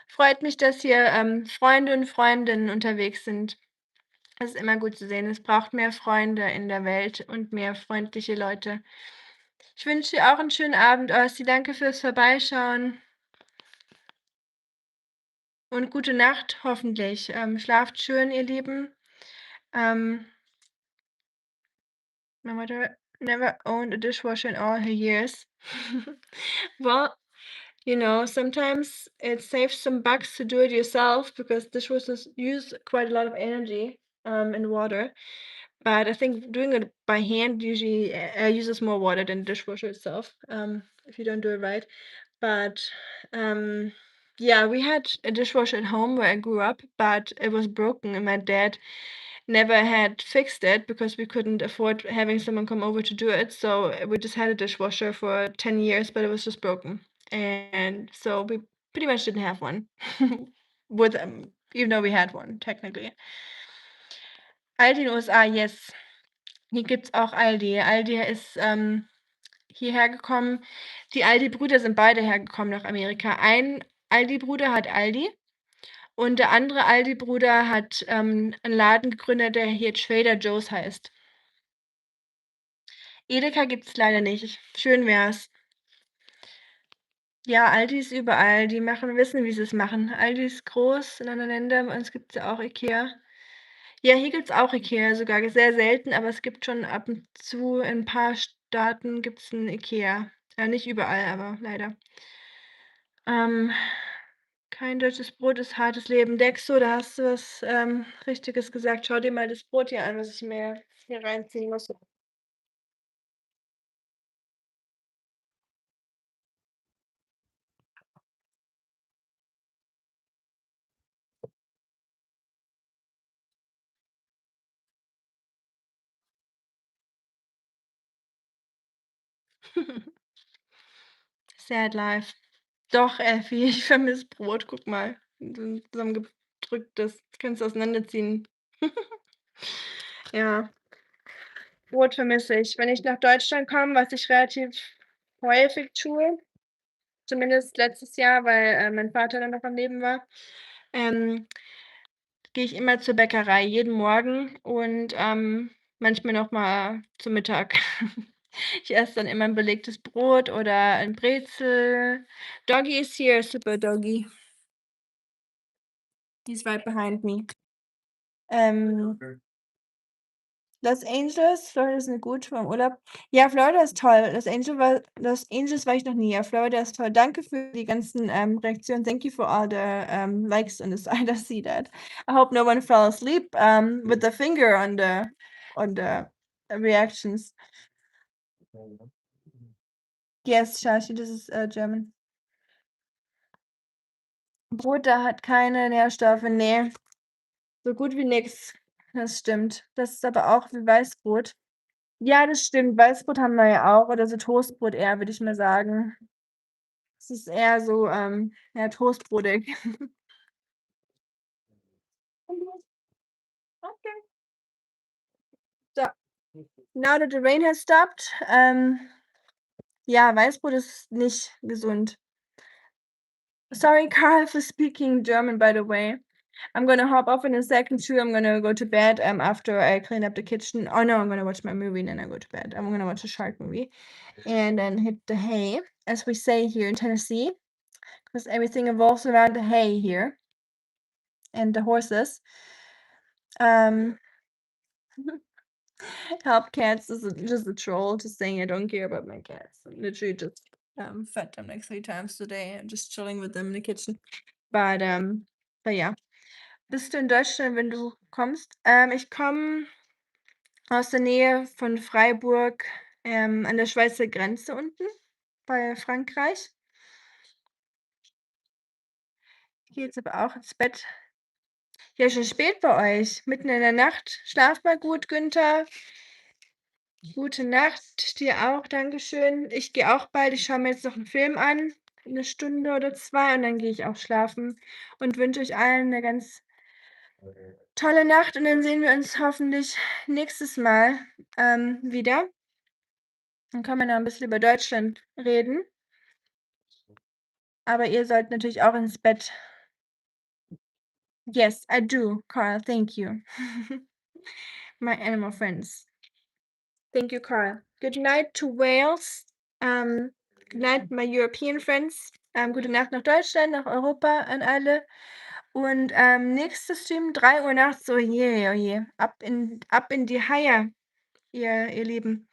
Freut mich, dass hier, Freunde und Freundinnen unterwegs sind. Das ist immer gut zu sehen. Es braucht mehr Freunde in der Welt und mehr freundliche Leute. Ich wünsche dir auch einen schönen Abend, Ossi. Danke fürs Vorbeischauen und gute Nacht hoffentlich. Schlaft schön, ihr Lieben. Ähm My mother never owned a dishwasher in all her years. Well, sometimes it saves some bucks to do it yourself because dishwashers use quite a lot of energy and water. But I think doing it by hand usually uses more water than the dishwasher itself if you don't do it right. But yeah, we had a dishwasher at home where I grew up, but it was broken, and my dad never had fixed it because we couldn't afford having someone come over to do it. So we just had a dishwasher for 10 years, but it was just broken. And so we pretty much didn't have one with even though we had one technically. Aldi in den USA, yes. Hier gibt's auch Aldi. Aldi ist hierher gekommen. Die Aldi-Brüder sind beide hergekommen nach Amerika. Ein Aldi-Bruder hat Aldi und der andere Aldi-Bruder hat 'n Laden gegründet, der hier Trader Joe's heißt. Edeka gibt's leider nicht. Schön wär's. Ja, Aldi ist überall. Die wissen, wie sie's machen. Aldi ist groß in anderen Ländern. Bei uns gibt's ja auch IKEA. Ja, hier gibt's auch IKEA, sogar sehr selten, aber es gibt schon ab und zu in 'n paar Staaten gibt's 'n IKEA. Nicht überall, aber leider. Ähm, kein deutsches Brot ist hartes Leben. Dexo, da hast du was, Richtiges gesagt. Schau dir mal das Brot hier an, was ich mir hier reinziehen muss. Sad life. Doch, Effi, ich vermisse Brot. Guck mal, so 'n zusammengedrücktes. Das kannst du auseinanderziehen. Ja, Brot vermisse ich. Wenn ich nach Deutschland komme, was ich relativ häufig tue, zumindest letztes Jahr, weil, mein Vater dann noch am Leben war, ähm, gehe ich immer zur Bäckerei, jeden Morgen und, manchmal noch mal zu Mittag. Ich esse dann immer 'n belegtes Brot oder ein Brezel. Doggy is here, super Doggy. He's right behind me. Ähm, Los Angeles, Florida ist 'ne gut vom Urlaub. Ja, Florida ist toll. Los Angeles war ich noch nie, ja, Florida ist toll. Danke für die ganzen, Reaktionen. Thank you for all the, likes on the side. I see that. I hope no one fell asleep, with the finger on the reactions. Yes, Shashi, das ist German. Butter hat keine Nährstoffe, ne. So gut wie nix. Das stimmt. Das ist aber auch wie Weißbrot. Ja, das stimmt. Weißbrot haben wir ja auch oder so Toastbrot eher, würde ich mal sagen. Es ist eher so, ja, toastbrotig. Okay. So, now that the rain has stopped, ja, Weißbrot ist nicht gesund. Sorry, Carl, for speaking German, by the way. I'm gonna hop off in a second too. I'm gonna go to bed after I clean up the kitchen. Oh no, I'm gonna watch my movie and then I go to bed. I'm gonna watch a shark movie and then hit the hay, as we say here in Tennessee, because everything revolves around the hay here and the horses. Help cats is just a troll, just saying I don't care about my cats. I literally just fed them like 3 times today and just chilling with them in the kitchen. But ja. Bist du in Deutschland, wenn du kommst? Ich komme aus der Nähe von Freiburg, an der Schweizer Grenze unten bei Frankreich. Ich gehe jetzt aber auch ins Bett. Ja, schon spät bei euch, mitten in der Nacht. Schlaf mal gut, Günther. Gute Nacht, dir auch, dankeschön. Ich gehe auch bald. Ich schaue mir jetzt noch einen Film an, 'ne Stunde oder 2 und dann gehe ich auch schlafen und wünsche euch allen 'ne ganz tolle Nacht und dann sehen wir uns hoffentlich nächstes Mal, wieder. Dann können wir noch 'n bisschen über Deutschland reden. Aber ihr sollt natürlich auch ins Bett. Yes, I do, Carl, thank you. My animal friends. Thank you, Carl. Good night to Wales. Good night, my European friends. Gute Nacht nach Deutschland, nach Europa an alle. Und, nächster Stream 3 Uhr nachts. Oh je, oh je. Ab in die Haie, ihr Lieben.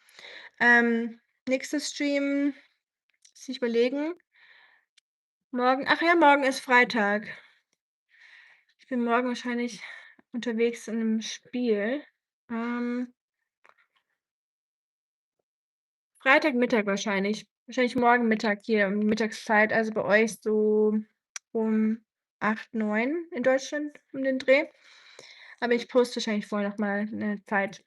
Nächster Stream, muss ich überlegen. Morgen ach ja, morgen ist Freitag. Ich bin morgen wahrscheinlich unterwegs in 'nem Spiel. Freitagmittag wahrscheinlich. Wahrscheinlich morgen Mittag hier um Mittagszeit, also bei euch so um 8, 9 in Deutschland um den Dreh. Aber ich poste wahrscheinlich vorher noch mal 'ne Zeit.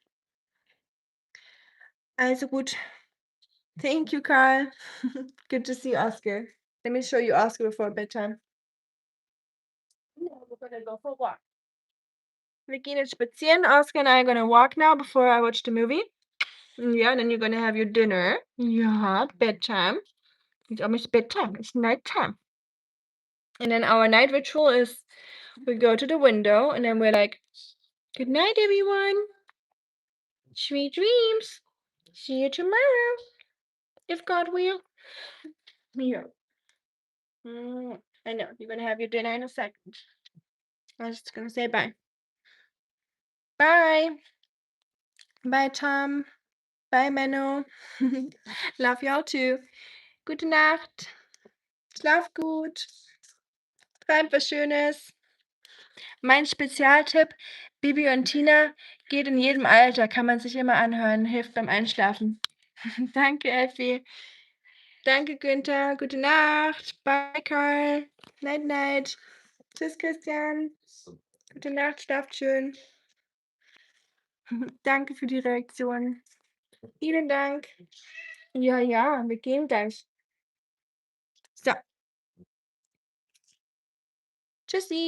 Also gut. Thank you, Carl. Good to see Oscar. Let me show you Oscar before bedtime. We're gonna go for a walk. Wir gehen jetzt spazieren. Oscar and I are gonna walk now before I watch the movie. Yeah, and then you're gonna have your dinner. Yeah, bedtime. It's almost bedtime. It's nighttime. And then our night ritual is we go to the window and then we're like, good night, everyone. Sweet dreams. See you tomorrow. If God will. Yeah. I know. You're going to have your dinner in a second. I was just going to say bye. Bye. Bye, Tom. Bye, Menno. Love y'all too. Gute Nacht. Schlaf gut. Träumt was Schönes. Mein Spezialtipp, Bibi und Tina, geht in jedem Alter, kann man sich immer anhören, hilft beim Einschlafen. Danke, Effi. Danke, Günther. Gute Nacht. Bye, Karl. Night, night. Tschüss, Christian. Gute Nacht, schlaft schön. Danke für die Reaktion. Vielen Dank. Ja, ja, wir gehen gleich. So. Tschüssi.